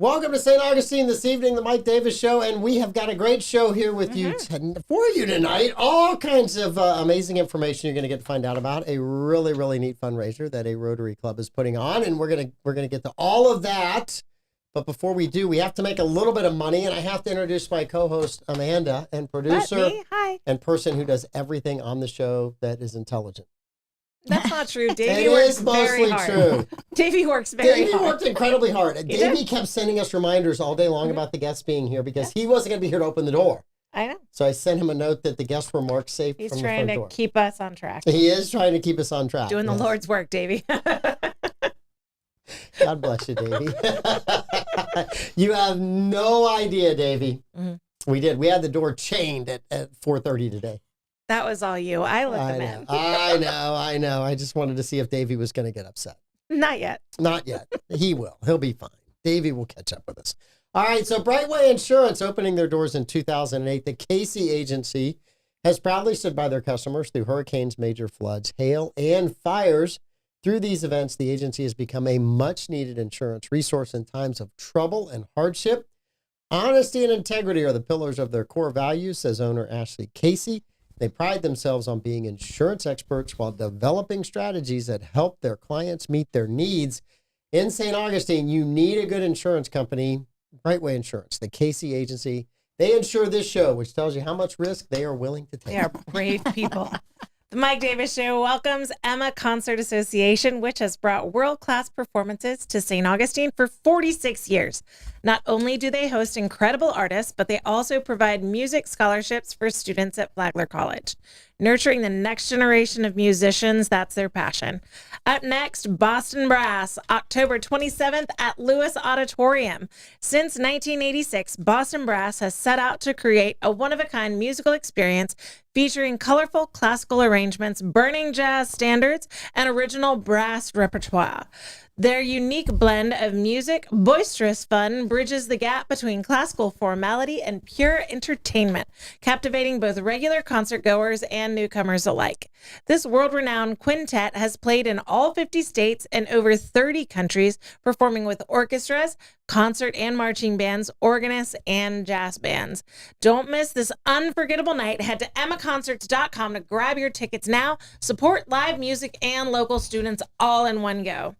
Welcome to St. Augustine this evening, the Mike Davis Show, and we have got a great show here with you for you tonight. All kinds of amazing information you're going to get to find out about. A really, really neat fundraiser that a Rotary Club is putting on, and we're gonna get to all of that. But before we do, we have to make a little bit of money, and I have to introduce my co-host Amanda and producer and person who does everything on the show that is intelligent. That's not true. Davey it works is mostly very hard. true. Davey works very hard. Davey worked incredibly hard. And Davey kept sending us reminders all day long about the guests being here because he wasn't going to be here to open the door. I know. So I sent him a note that the guests were marked safe from the front door. He's trying to keep us on track. He is trying to keep us on track. Doing the Lord's work, Davey. God bless you, Davey. You have no idea, Davey. We did. We had the door chained at 4:30 today. That was all you. I let them in. I know. I just wanted to see if Davey was going to get upset. Not yet. Not yet. He will. He'll be fine. Davey will catch up with us. All right, so Brightway Insurance opening their doors in 2008. The Casey Agency has proudly stood by their customers through hurricanes, major floods, hail, and fires. Through these events, the agency has become a much-needed insurance resource in times of trouble and hardship. Honesty and integrity are the pillars of their core values, says owner Ashley Casey. They pride themselves on being insurance experts while developing strategies that help their clients meet their needs. In St. Augustine, you need a good insurance company, Brightway Insurance, the Casey Agency. They insure this show, which tells you how much risk they are willing to take. They are brave people. The Mike Davis Show welcomes Emma Concert Association, which has brought world-class performances to St. Augustine for 46 years. Not only do they host incredible artists, but they also provide music scholarships for students at Flagler College. Nurturing the next generation of musicians, that's their passion. Up next, Boston Brass, October 27th at Lewis Auditorium. Since 1986, Boston Brass has set out to create a one-of-a-kind musical experience featuring colorful classical arrangements, burning jazz standards, and original brass repertoire. Their unique blend of music, boisterous fun, bridges the gap between classical formality and pure entertainment, captivating both regular concert goers and newcomers alike. This world-renowned quintet has played in all 50 states and over 30 countries, performing with orchestras, concert and marching bands, organists, and jazz bands. Don't miss this unforgettable night. Head to emmaconcerts.com to grab your tickets now. Support live music and local students all in one go.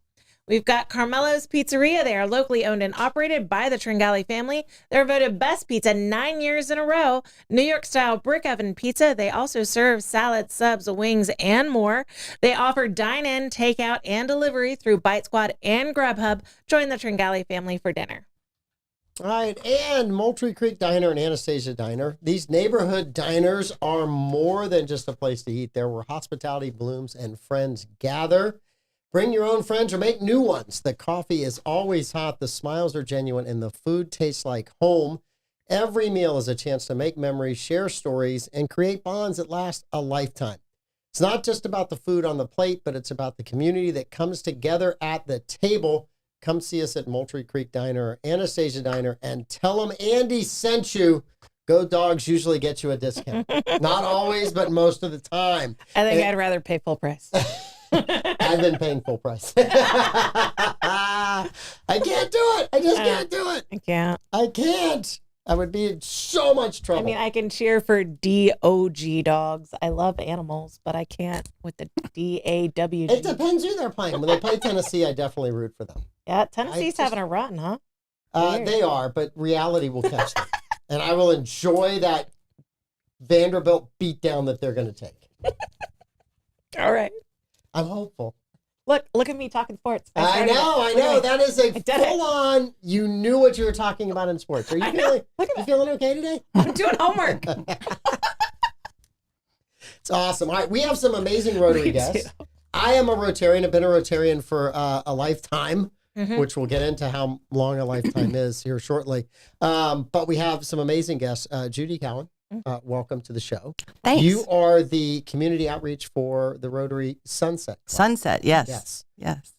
We've got Carmelo's Pizzeria. They are locally owned and operated by the Tringali family. They're voted best pizza 9 years in a row. New York style brick oven pizza. They also serve salads, subs, wings, and more. They offer dine-in, takeout, and delivery through Bite Squad and Grubhub. Join the Tringali family for dinner. All right, and Moultrie Creek Diner and Anastasia Diner. These neighborhood diners are more than just a place to eat. They're where hospitality blooms and friends gather. Bring your own friends or make new ones. The coffee is always hot, the smiles are genuine, and the food tastes like home. Every meal is a chance to make memories, share stories, and create bonds that last a lifetime. It's not just about the food on the plate, but it's about the community that comes together at the table. Come see us at Moultrie Creek Diner or Anastasia Diner and tell them Andy sent you. Go Dogs usually get you a discount. Not always, but most of the time. I think I'd rather pay full price. I've been paying full price. I can't do it. I just can't do it. I can't. I would be in so much trouble. I mean, I can cheer for DOG dogs. I love animals, but I can't with the DAWG. It depends who they're playing. When they play Tennessee, I definitely root for them. Yeah, Tennessee's having a run, huh? They are, but reality will catch them. And I will enjoy that Vanderbilt beatdown that they're going to take. All right. I'm hopeful. Look at me talking sports. I know. That is a full-on, you knew what you were talking about in sports. Are you feeling okay today? I'm doing homework. It's awesome. All right, we have some amazing Rotary guests. I am a Rotarian. I've been a Rotarian for a lifetime, which we'll get into how long a lifetime is here shortly. But we have some amazing guests. Judi, Cowan. Welcome to the show. Thanks. You are the community outreach for the Rotary Sunset Club. Sunset, yes.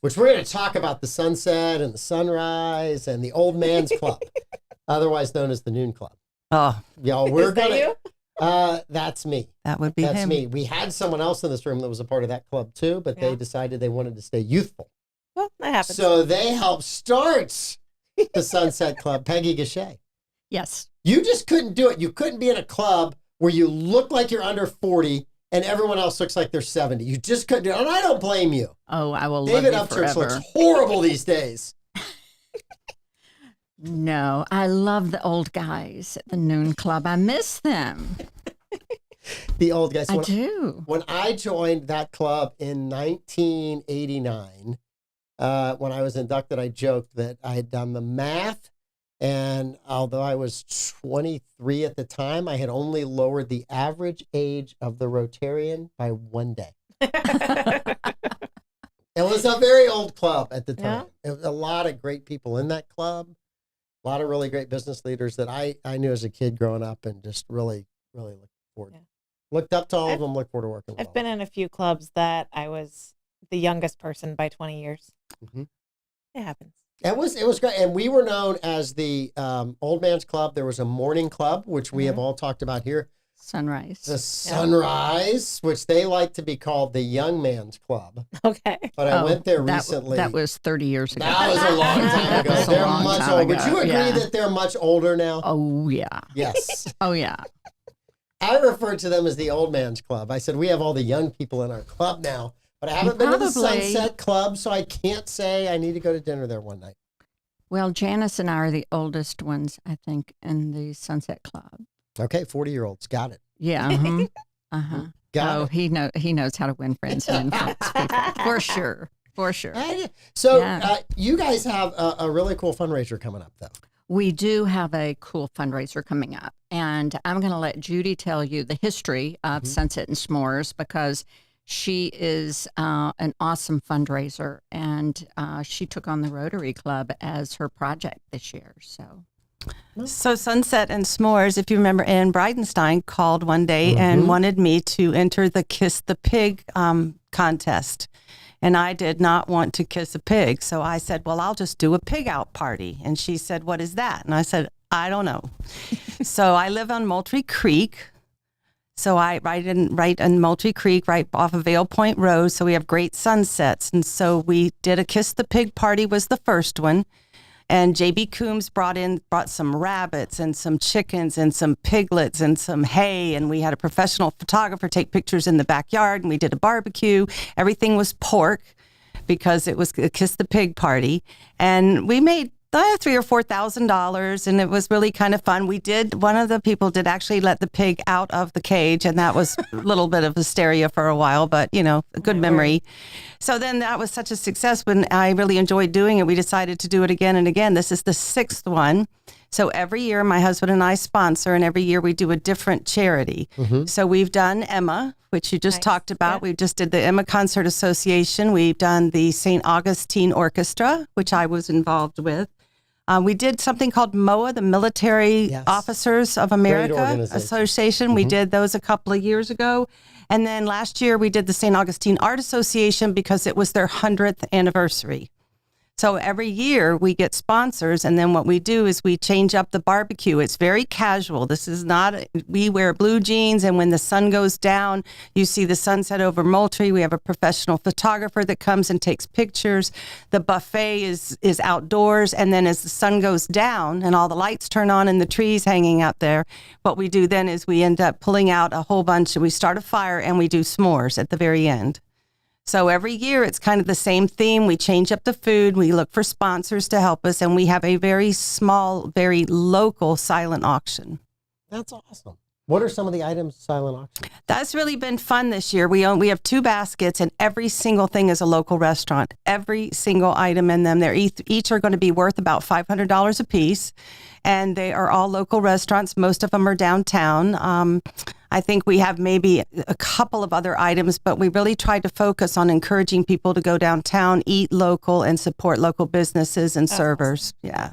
Which we're going to talk about the sunset and the sunrise and the old man's club, otherwise known as the Noon Club. Oh, y'all, we're going to. That's me. That would be That's him. me. We had someone else in this room that was a part of that club too, but they decided they wanted to stay youthful. Well, that happens. So they helped start the Sunset Club, Peggy Gachet. Yes. You just couldn't do it. You couldn't be in a club where you look like you're under 40 and everyone else looks like they're 70. You just couldn't do it. And I don't blame you. Oh, I will David love you Upchurch forever. looks horrible these days. No, I love the old guys at the Noon Club. I miss them. The old guys. I do. When I joined that club in 1989, when I was inducted, I joked that I had done the math. And although I was 23 at the time, I had only lowered the average age of the Rotarian by 1 day. It was a very old club at the time. Yeah. It was a lot of great people in that club, a lot of really great business leaders that I knew as a kid growing up and just really, really looked forward. Yeah. Looked up to all of them, looked forward to working with I've all been in a few clubs that I was the youngest person by 20 years. Mhm. It happens. It was great. And we were known as the Old Man's Club. There was a morning club, which we have all talked about here. Sunrise. The Sunrise, which they like to be called the Young Man's Club. Okay. But I went there recently. That was 30 years ago. That was a long time ago. That was a They're long much time older. Would ago, you agree yeah. that they're much older now? Oh, yeah. Yes. Oh, yeah. I refer to them as the Old Man's Club. I said, we have all the young people in our club now, but I haven't been to the Probably. Sunset Club, so I can't say I need to go to dinner there one night. Well, Janice and I are the oldest ones, I think, in the Sunset Club. Okay, 40-year-olds. Got it. Yeah. Uh-huh. Uh-huh. Got Oh, it. he knows how to win friends and influence people. For sure. For sure. So Yeah. you guys have a really cool fundraiser coming up, though. We do have a cool fundraiser coming up, and I'm going to let Judi tell you the history of Sunset and S'mores because she is an awesome fundraiser, and she took on the Rotary Club as her project this year. So Sunset and S'mores, if you remember, Ann Bridenstine called one day and wanted me to enter the Kiss the Pig contest. And I did not want to kiss a pig. So I said, well, I'll just do a pig out party. And she said, what is that? And I said, I don't know. So I live on Moultrie Creek. So I right in Moultrie Creek, right off of Vale Point Road. So we have great sunsets. And so we did a Kiss the Pig party was the first one. And J.B. Coombs brought some rabbits and some chickens and some piglets and some hay. And we had a professional photographer take pictures in the backyard. And we did a barbecue. Everything was pork because it was a Kiss the Pig party. And we made $3,000 or $4,000, and it was really kind of fun. One of the people did actually let the pig out of the cage, and that was a little bit of hysteria for a while, but a good memory. So then that was such a success when I really enjoyed doing it. We decided to do it again and again. This is the 6th one. So every year my husband and I sponsor, and every year we do a different charity. So we've done Emma, which you just talked about. Yeah. We just did the Emma Concert Association. We've done the St. Augustine Orchestra, which I was involved with. We did something called MOA, the Military Officers of America Association. We did those a couple of years ago. And then last year we did the St. Augustine Art Association because it was their 100th anniversary. So every year we get sponsors, and then what we do is we change up the barbecue. It's very casual. This is not, we wear blue jeans, and when the sun goes down, you see the sunset over Moultrie. We have a professional photographer that comes and takes pictures. The buffet is outdoors, and then as the sun goes down and all the lights turn on and the trees hanging out there, what we do then is we end up pulling out a whole bunch, and we start a fire, and we do s'mores at the very end. So every year it's kind of the same theme. We change up the food. We look for sponsors to help us. And we have a very small, very local silent auction. That's awesome. What are some of the items silent auction? That's really been fun this year. We have 2 baskets, and every single thing is a local restaurant. Every single item in them. They're each are going to be worth about $500 a piece. And they are all local restaurants. Most of them are downtown. I think we have maybe a couple of other items, but we really tried to focus on encouraging people to go downtown, eat local, and support local businesses and servers. Awesome. Yeah.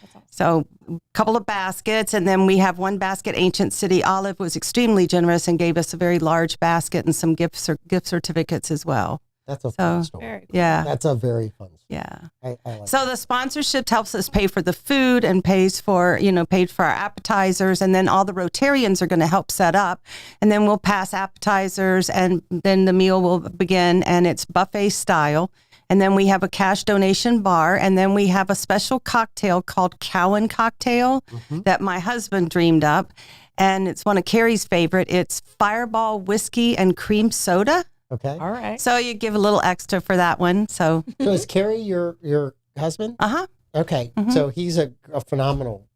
That's awesome. So a couple of baskets, and then we have one basket. Ancient City Olive was extremely generous and gave us a very large basket and some gift certificates as well. That's a fun story. Very cool. Yeah. That's a very fun story. Yeah. I like So the sponsorship helps us pay for the food and paid for our appetizers. And then all the Rotarians are going to help set up. And then we'll pass appetizers, and then the meal will begin, and it's buffet style. And then we have a cash donation bar. And then we have a special cocktail called Cowan cocktail that my husband dreamed up. And it's one of Carrie's favorite. It's Fireball whiskey and cream soda. Okay. All right. So you give a little extra for that one. So is Carrie your husband? Uh-huh. Okay. So he's a phenomenal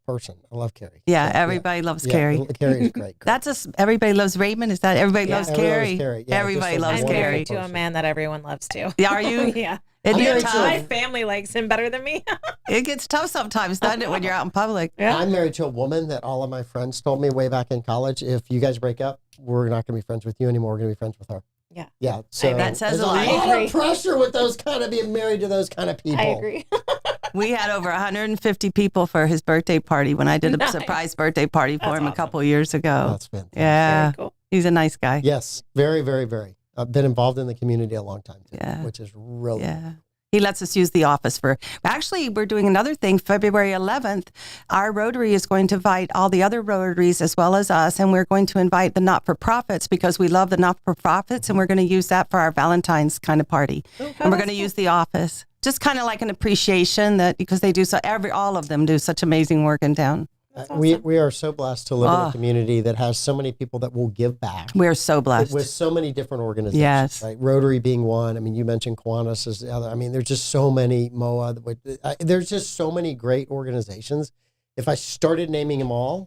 person. I love Carrie. Yeah, So, everybody loves Carrie. Carrie is great. That's everybody loves Raymond. Is that everybody loves Carrie? Yeah, Everybody just a loves I'm wonderful Carrie. married to a person. man that everyone loves too. Yeah, are you? Yeah. Isn't I'm it married tough? to My family likes him better than me. It gets tough sometimes, doesn't it, when you're out in public? Yeah. I'm married to a woman that all of my friends told me way back in college, if you guys break up, we're not going to be friends with you anymore. We're going to be friends with her. Yeah. Yeah. So That says there's a lot. lot I agree. of pressure with those kind of being married to those kind of people. I agree. We had over 150 people for his birthday party when I did a Nice. surprise birthday party for That's him a awesome. couple years ago. That's fantastic. Yeah, Very cool. he's a nice guy. Yes. Very, very, very. I've been involved in the community a long time, too, Yeah. which is really Yeah. He lets us use the office for. Actually, we're doing another thing. February 11th, our Rotary is going to invite all the other Rotaries as well as us, and we're going to invite the not-for-profits because we love the not-for-profits, and we're going to use that for our Valentine's kind of party. And we're going to use the office, just kind of like an appreciation that because they do all of them do such amazing work in town. we are so blessed to live in a community that has so many people that will give back. We're so blessed. With so many different organizations, Yes. right? Rotary being one. I mean, you mentioned Kiwanis as the other. I mean, there's just so many MOA. There's just so many great organizations. If I started naming them all,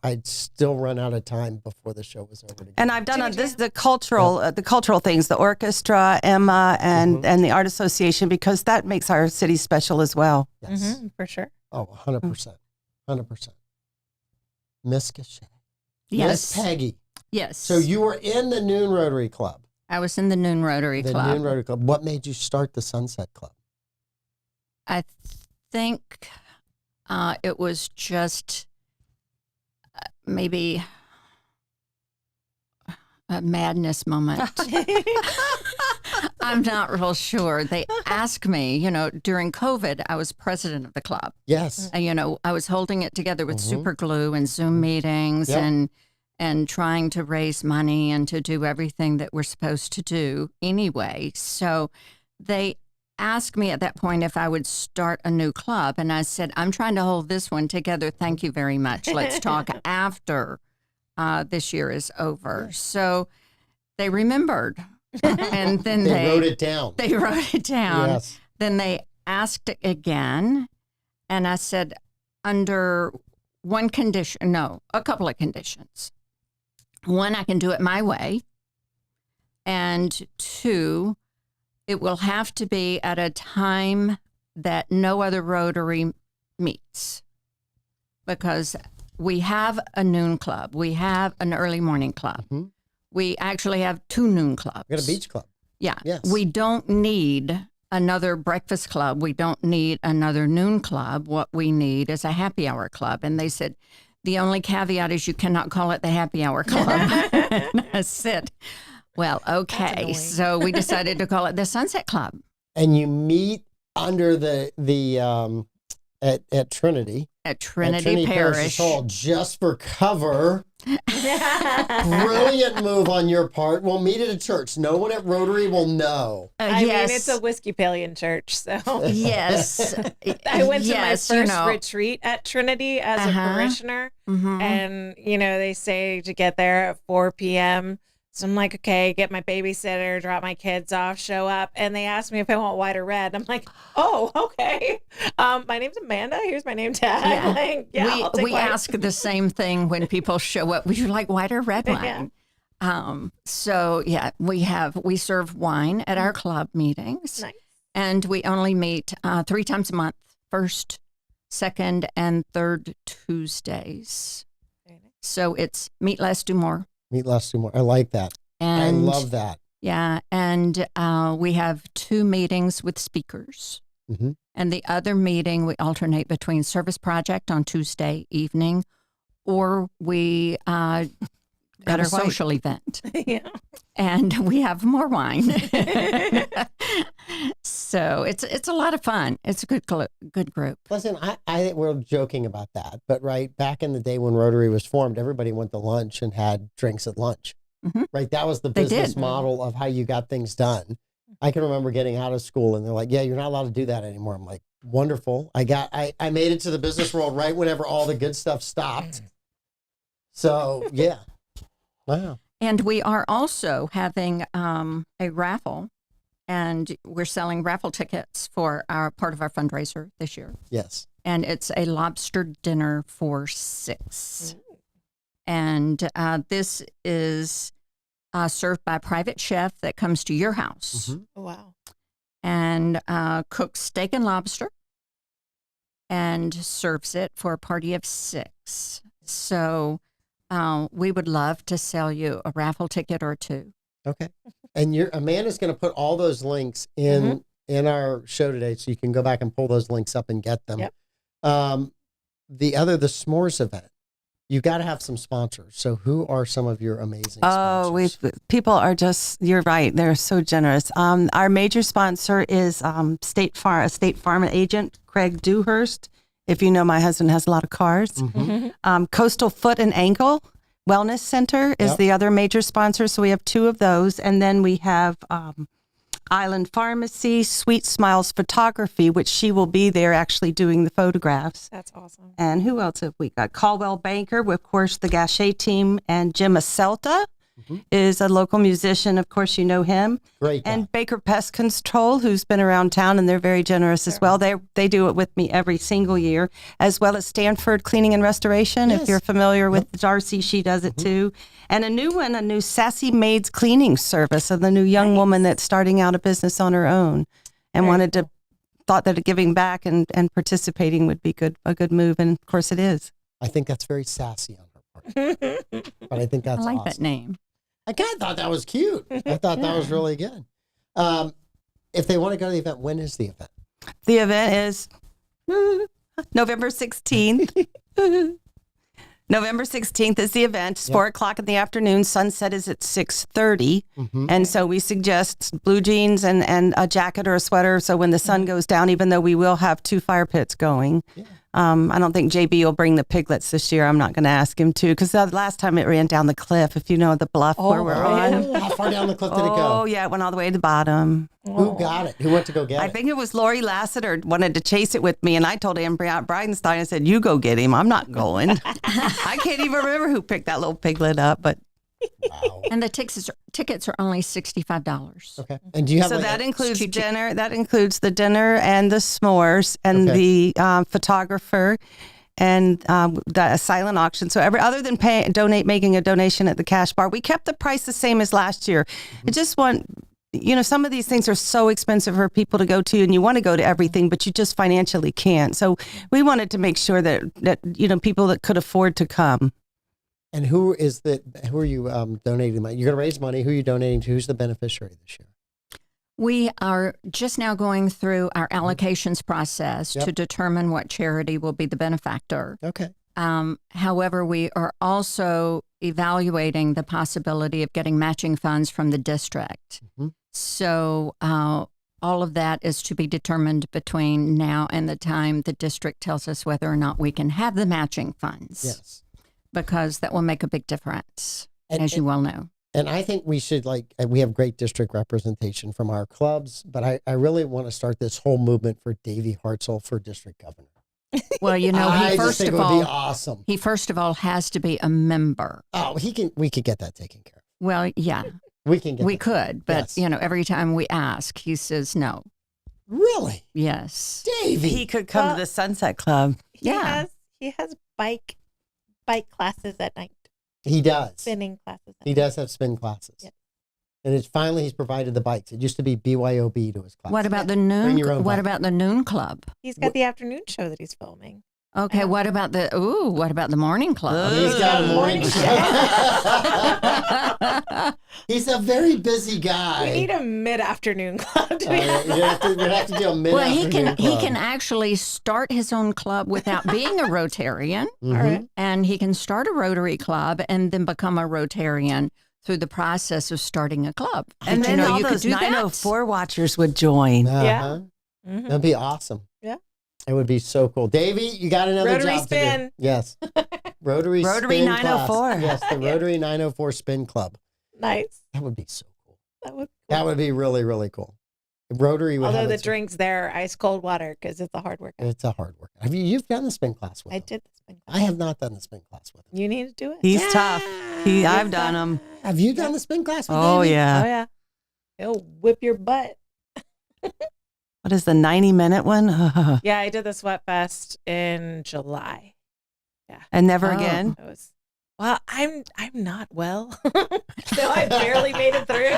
I'd still run out of time before the show was over. And I've done the cultural things, the orchestra, Emma, and the art association because that makes our city special as well. Yes. For sure. Oh, 100%. 100%. Miss Gachet. Yes. Miss Peggy. Yes. So you were in the Noon Rotary Club. I was in the Noon Rotary The Club. Noon Rotary Club. What made you start the Sunset Club? I think it was just maybe a madness moment. I'm not real sure. They asked me, during COVID, I was president of the club. Yes. And, I was holding it together with super glue and Zoom meetings Yep. and trying to raise money and to do everything that we're supposed to do anyway. So they asked me at that point if I would start a new club. And I said, I'm trying to hold this one together. Thank you very much. Let's talk after this year is over. So they remembered. And then They wrote it down. They wrote it down. Yes. Then they asked again. And I said, under one condition, no, a couple of conditions. One, I can do it my way. And two, it will have to be at a time that no other Rotary meets. Because we have a noon club. We have an early morning club. Mhm. We actually have two noon clubs. We got a beach club. Yeah. Yes. We don't need another breakfast club. We don't need another noon club. What we need is a happy hour club. And they said, the only caveat is you cannot call it the happy hour club. And I said, well, okay. annoying. So we decided to call it the Sunset Club. And you meet under the at Trinity. At Trinity Parish Parish. Hall just for cover. Brilliant move on your part. We'll meet at a church. No one at Rotary will know. I mean, it's a Episcopalian church, so Yes. I went to my Yes, first retreat at Trinity as a parishioner, Mhm. and they say to get there at 4 p.m. So I'm like, okay, get my babysitter, drop my kids off, show up, and they asked me if I want white or red. I'm like, oh, okay. My name's Amanda. Here's my name tag. Yeah. Like, I'll take we white. ask the same thing when people show up. Would you like white or red wine? So yeah, we serve wine at our club meetings. Nice. And we only meet 3 times a month, first, second, and third Tuesdays. Very nice. So it's meet less, do more. Meet less, do more. I like that. And I love that. Yeah, and we have 2 meetings with speakers. Mm-hmm. And the other meeting, we alternate between Service Project on Tuesday evening, or we have Better a white. social event, Yeah. and we have more wine. So it's a lot of fun. It's a good group. Listen, I think we're joking about that, but back in the day when Rotary was formed, everybody went to lunch and had drinks at lunch. Mhm. Right, that was the They business did. model of how you got things done. I can remember getting out of school and they're like, yeah, you're not allowed to do that anymore. I'm like, wonderful. I made it to the business world right whenever all the good stuff stopped. So, yeah. Wow. And we are also having a raffle, and we're selling raffle tickets for our part of our fundraiser this year. Yes. And it's a lobster dinner for 6. And this is served by a private chef that comes to your house Wow. and cooks steak and lobster and serves it for a party of 6. So we would love to sell you a raffle ticket or 2. Okay. And Amanda's going to put all those links in our show today, so you can go back and pull those links up and get them. Yep. The s'mores event, you got to have some sponsors. So who are some of your amazing sponsors? People are just, you're right. They're so generous. Our major sponsor is a State Farm agent, Craig Dewhurst. If you know, my husband has a lot of cars. Coastal Foot and Ankle Wellness Center is the other major sponsor. So we have 2 of those. And then we have Island Pharmacy, Sweet Smiles Photography, which she will be there actually doing the photographs. That's awesome. And who else have we got? Caldwell Banker, of course, the Gachet team, and Jim Acelta is a local musician. Of course, you know him. Great guy. And Baker Pest Control, who's been around town, and they're very generous as well. They do it with me every single year, as well as Stanford Cleaning and Restoration. Yes. If you're familiar with Darcy, she does it too. And a new Sassy Maids Cleaning Service, of the new young woman that's starting out a business on her own, and thought that giving back and participating would be a good move, and of course it is. I think that's very sassy on her part. But I think that's I like awesome. that name. I kind of thought that was cute. I thought that was really good. If they want to go to the event, when is the event? The event is November 16th. November 16th is the event. It's 4 o'clock in the afternoon. Sunset is at 6:30. And so we suggest blue jeans and a jacket or a sweater. So when the sun goes down, even though we will have 2 fire pits going. I don't think JB will bring the piglets this year. I'm not going to ask him to, because the last time it ran down the cliff, if you know the bluff where we're on. How far down the cliff did it go? Oh, yeah, it went all the way to the bottom. Who got it? Who went to go get it? I think it was Lori Lassiter wanted to chase it with me, and I told Ann Bridenstine, I said, you go get him. I'm not going. I can't even remember who picked that little piglet up, but. Wow. And the tickets are only $65. Okay. And do you have So that includes dinner. That includes the dinner and the s'mores and the photographer and the silent auction. So other than making a donation at the cash bar, we kept the price the same as last year. I just want, some of these things are so expensive for people to go to, and you want to go to everything, but you just financially can't. So we wanted to make sure that people that could afford to come. And who are you donating money? You're going to raise money. Who are you donating to? Who's the beneficiary this year? We are just now going through our allocations process to determine what charity will be the benefactor. Okay. However, we are also evaluating the possibility of getting matching funds from the district. So all of that is to be determined between now and the time the district tells us whether or not we can have the matching funds. Yes. Because that will make a big difference, as you well know. And I think we should, we have great district representation from our clubs, but I really want to start this whole movement for Davey Hartzell for district governor. Well, I just think it would be awesome. He first of all has to be a member. Oh, we could get that taken care of. Well, yeah. We could, but Yes. Every time we ask, he says no. Really? Yes. Davey. He could come to the Sunset Club. He has bike classes at night. He does. Spinning classes. He does have spin classes. Yep. And he's provided the bikes. It used to be BYOB to his class. What about the Bring your own noon? What bike. about the noon club? He's got the afternoon show that he's filming. Okay. What about the morning club? He's got a morning show. He's a very busy guy. We need a mid-afternoon club. We'd have to do a mid-afternoon Well, he club. can actually start his own club without being a Rotarian, All right. and he can start a Rotary club and then become a Rotarian through the process of starting a club. And then all you could those do that. 904 watchers would join. Uh-huh. Mhm. That'd be awesome. Yeah. It would be so cool. Davey, you got another Rotary job to spin. do. Yes. Rotary Rotary spin 904. class. Yes, the Rotary 904 spin club. Nice. That would be so cool. That would. That would be really, really cool. Rotary would Although have the its- drinks there are ice cold water because it's a hard workout. It's a hard work. You've done the spin class with I him? did the spin class. I have not done the spin class with him. You need to do it. He's tough. I've done them. Have you done the spin class with Oh Davey? Oh yeah. yeah. He'll whip your butt. What is the 90-minute one? Yeah, I did the Sweat Fest in July. And never Oh. again. It was well, I'm not well. So I barely made it through.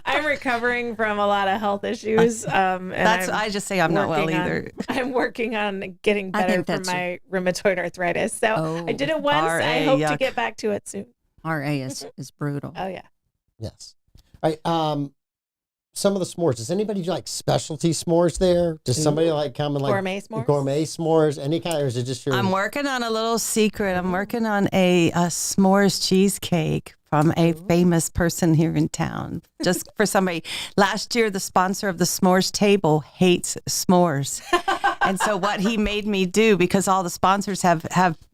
I'm recovering from a lot of health issues. And I just say I'm not well working on- either. I'm working on getting I better think from that's my rheumatoid arthritis. So Oh. I did it once. RA, I hope to yuck. get back to it soon. RA is brutal. Oh yeah. Yes. All right. Some of the s'mores. Does anybody do like specialty s'mores there? Does somebody like come and like Gourmet s'mores? Gourmet s'mores? Any kind, or is it just your? I'm working on a little secret. I'm working on a s'mores cheesecake from a famous person here in town. Just for somebody. Last year, the sponsor of the s'mores table hates s'mores. And so what he made me do, because all the sponsors have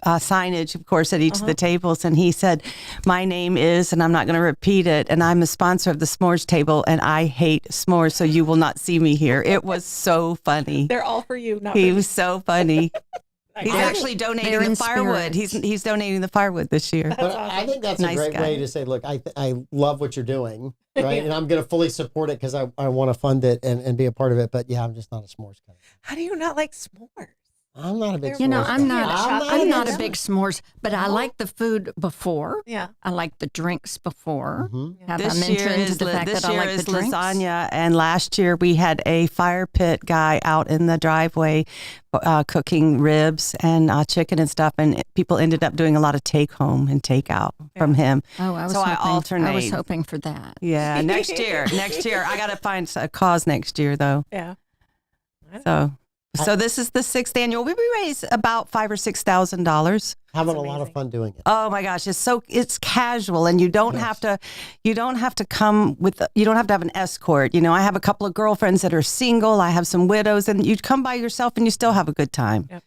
signage, of course, at each of the tables, and he said, my name is, and I'm not going to repeat it, and I'm a sponsor of the s'mores table, and I hate s'mores, so you will not see me here. It was so funny. They're all for you, not He for me. was so funny. He's They're- actually they're donating in the firewood. spirit. He's donating the firewood this year. But I think that's Nice a great guy. way to say, look, I love what you're doing, right? And I'm going to fully support it because I want to fund it and be a part of it. But yeah, I'm just not a s'mores guy. How do you not like s'mores? I'm not a big. You know, s'mores I'm guy. not. I'm I'm not a not. big s'mores, but I like the food before. Yeah. I like the drinks before. Mhm. Have I This year mentioned is the fact this that I year like is the drinks? lasagna, and last year we had a fire pit guy out in the driveway cooking ribs and chicken and stuff, and people ended up doing a lot of take home and take out from him. Oh, I was So I hoping, I was alternate. hoping for that. Yeah, next year. I got to find a cause next year though. Yeah. So this is the 6th annual. We raised about $5,000 or $6,000. Having That's a lot of amazing. fun doing it. Oh my gosh, it's casual, and you don't have to come with, you don't have to have an escort. You know, I have a couple of girlfriends that are single. I have some widows, and you come by yourself and you still have a good time. Yep.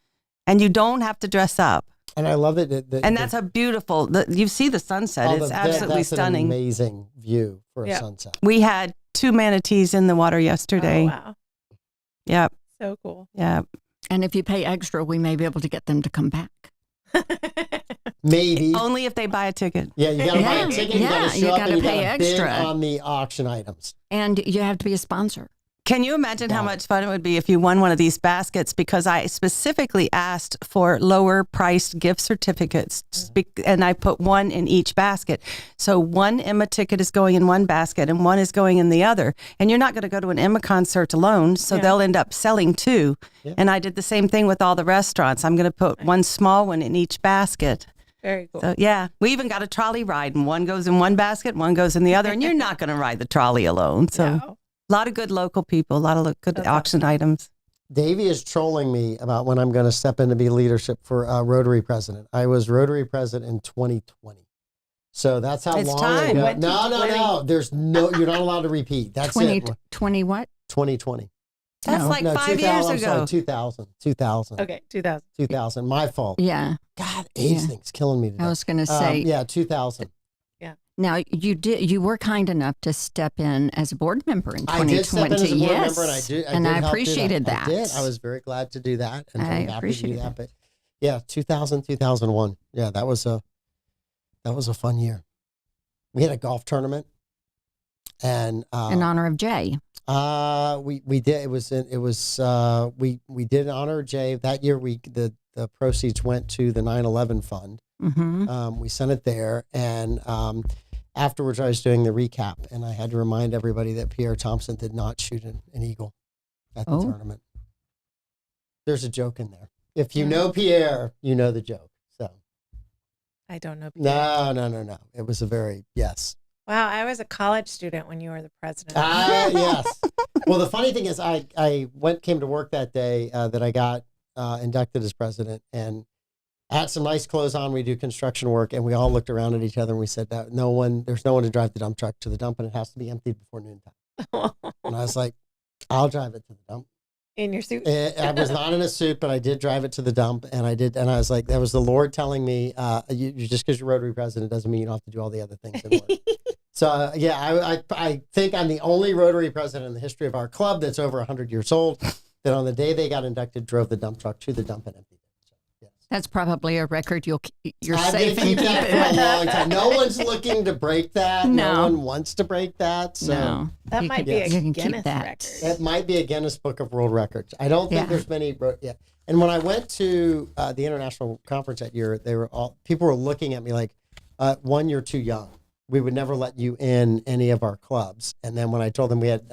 And you don't have to dress up. And I love it. And that's a beautiful, you see the sunset. It's absolutely that's stunning. An amazing view for a Yeah. sunset. We had 2 manatees in the water yesterday. Oh, wow. Yep. So cool. Yep. And if you pay extra, we may be able to get them to come back. Maybe. Only if they buy a ticket. Yeah, you got to buy a Yeah, ticket. You yeah, got to you show up gotta and you pay got to bid extra. on the auction items. And you have to be a sponsor. Can you imagine how Wow. much fun it would be if you won one of these baskets? Because I specifically asked for lower priced gift certificates, and I put one in each basket. So one Emma ticket is going in one basket and one is going in the other. And you're not going to go to an Emma concert alone, so Yeah. they'll end up selling 2. Yeah. And I did the same thing with all the restaurants. I'm going to put one small one in each basket. Very cool. So yeah, we even got a trolley ride, and one goes in one basket, one goes in the other. And you're not going to ride the trolley alone. So. No. A lot of good local people, a lot of good That's auction items. Davey is trolling me about when I'm going to step in to be leadership for Rotary president. I was Rotary president in 2020. So that's how It's long time. ago. What, No. 2020? There's no, you're not allowed to repeat. That's 20, it. 20 what? 2020. That's No. like No, 5 years 2000, I'm ago. sorry, 2000. Okay, 2000. 2000. My fault. Yeah. God, age Yeah. thing's killing me today. I was going to say, yeah, 2000. now you were kind enough to step in as a board member in 2020. I did step in as a board yes. member, and I did and I help do appreciated that. I did. I was very glad to do that, and I very happy to do appreciated that. But yeah, 2000, 2001. Yeah, that was a fun year. We had a golf tournament, and in honor of Jay. we did. We did honor Jay that year. The proceeds went to the 9/11 fund. Mm-hmm. We sent it there, and afterwards I was doing the recap, and I had to remind everybody that Pierre Thompson did not shoot an eagle at the Oh. tournament. There's a joke in there. If you know Pierre, you know the joke. So I don't know. no. It was a very yes. Wow, I was a college student when you were the president. Yes. Well, the funny thing is, I came to work that day that I got inducted as president, and I had some nice clothes on. We do construction work, and we all looked around at each other and we said that there's no one to drive the dump truck to the dump, and it has to be emptied before noontime. And I was like, I'll drive it to the dump. In your suit? I was not in a suit, but I did drive it to the dump, and I was like, that was the Lord telling me, you just because you're Rotary president doesn't mean you don't have to do all the other things in work. So I think I'm the only Rotary president in the history of our club that's over 100 years old that on the day they got inducted drove the dump truck to the dump and emptied it. So, yes. That's probably a record you're I'm safe gonna in keep that for a long time. No one's looking to break that. No, No. one wants to break that. So No. That You might can- be a you can keep Guinness that. record. it might be a Guinness Book of World Records. I don't think Yeah. there's many. Yeah. And when I went to the international conference that year, people were looking at me like, one, you're too young. We would never let you in any of our clubs. And then when I told them we had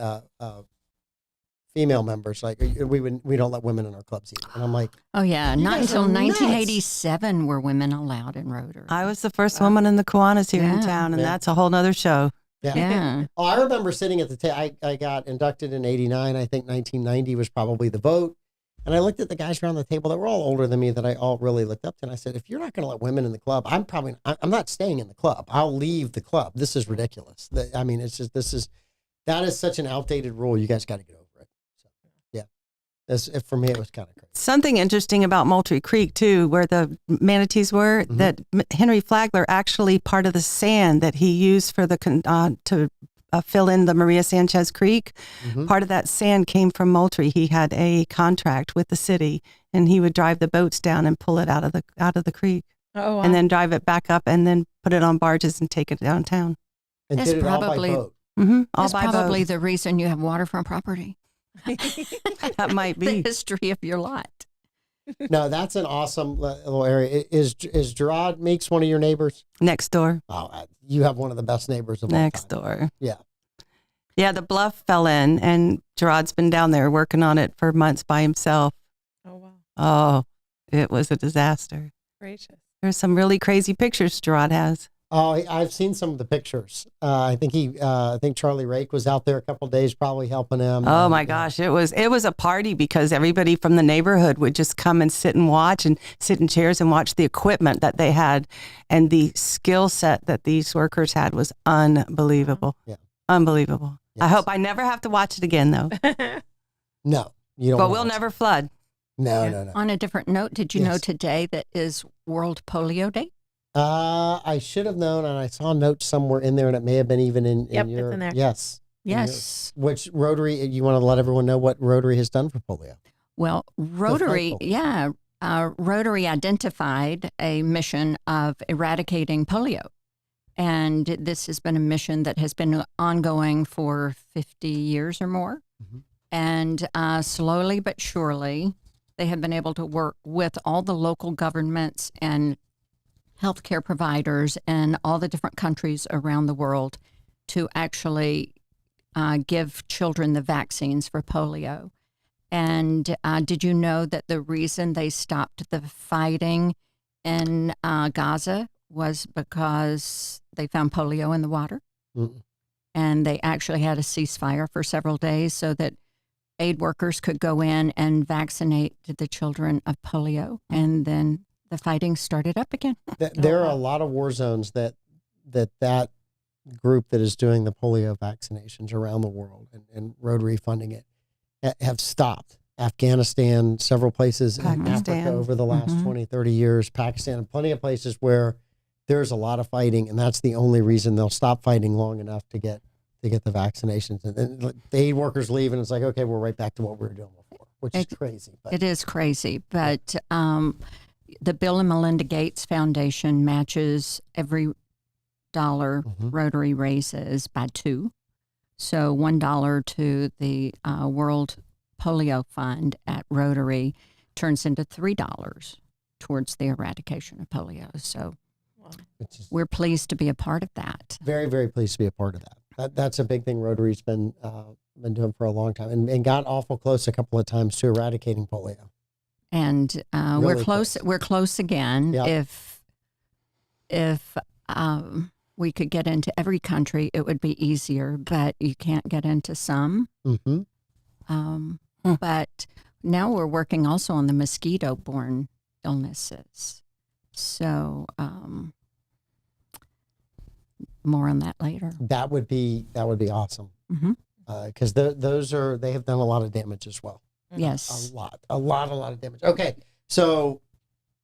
female members, like we don't let women in our clubs either. And I'm like, Oh, yeah. Not guys until are nuts. 1987 were women allowed in Rotary. I was the first woman in the Kiwanis here in Yeah. town, and Yeah. that's a whole nother show. yeah. Yeah. Oh, I remember sitting at the table. I got inducted in 89. I think 1990 was probably the vote. And I looked at the guys around the table that were all older than me that I all really looked up to. And I said, if you're not going to let women in the club, I'm not staying in the club. I'll leave the club. This is ridiculous. I mean, it's just, that is such an outdated rule. You guys got to get over it. So, yeah. For me, it was kind of crazy. Something interesting about Moultrie Creek, too, where the manatees were, that Henry Flagler actually part of the sand that he used for the to fill in the Maria Sanchez Creek, part of that sand came from Moultrie. He had a contract with the city, and he would drive the boats down and pull it out of the creek, Oh, wow. and then drive it back up, and then put it on barges and take it downtown. And That's did it all by probably- boat. All That's by probably boat. the reason you have waterfront property. That might The be. history of your lot. No, that's an awesome little area. Is Gerard Meeks one of your neighbors? Next door. Oh, you have one of the best neighbors of all Next time. door. Yeah. Yeah, the bluff fell in, and Gerard's been down there working on it for months by himself. Oh, wow. Oh, it was a disaster. Gracious. There's some really crazy pictures Gerard has. Oh, I've seen some of the pictures. I think Charlie Rake was out there a couple of days, probably helping him. Oh my gosh, it was a party because everybody from the neighborhood would just come and sit in chairs and watch the equipment that they had, and the skill set that these workers had was unbelievable. Yeah. Unbelievable. I Yes. hope I never have to watch it again though. No, you don't. But wanna we'll watch never flood. it. No. On a different note, did you know Yes. today that is World Polio Day? I should have known, and I saw a note somewhere in there, and it may have been even in Yep, it's your in there. Yes. Yes. Which Rotary? You want to let everyone know what Rotary has done for polio? Well, Rotary, polio. Rotary identified a mission of eradicating polio. And this has been a mission that has been ongoing for 50 years or more. Mhm. And slowly but surely, they have been able to work with all the local governments and healthcare providers in all the different countries around the world to actually give children the vaccines for polio. And did you know that the reason they stopped the fighting in Gaza was because they found polio in the water? Mm-mm. And they actually had a ceasefire for several days so that aid workers could go in and vaccinate the children of polio. And then the fighting started up again. There are a lot of war zones that group that is doing the polio vaccinations around the world and Rotary funding it have stopped. Afghanistan, several places in Pakistan. Africa over the last 20, 30 years, Pakistan, and plenty of places where there's a lot of fighting, and that's the only reason they'll stop fighting long enough to get the vaccinations. And then the aid workers leave, and it's like, okay, we're right back to what we were doing before, which is crazy. But It is crazy, but the Bill and Melinda Gates Foundation matches every dollar Rotary raises by 2. So $1 to the World Polio Fund at Rotary turns into $3 towards the eradication of polio. So it's just we're pleased to be a part of that. very, very pleased to be a part of that. That's a big thing Rotary's been doing for a long time, and got awful close a couple of times to eradicating polio. And Really we're close. We're close again. Yep. If we could get into every country, it would be easier. But you can't get into some. Mm-hmm. But now we're working also on the mosquito-borne illnesses. So more on that later. That would be awesome. Mhm. Because they have done a lot of damage as well. Yes. A lot of damage. Okay, so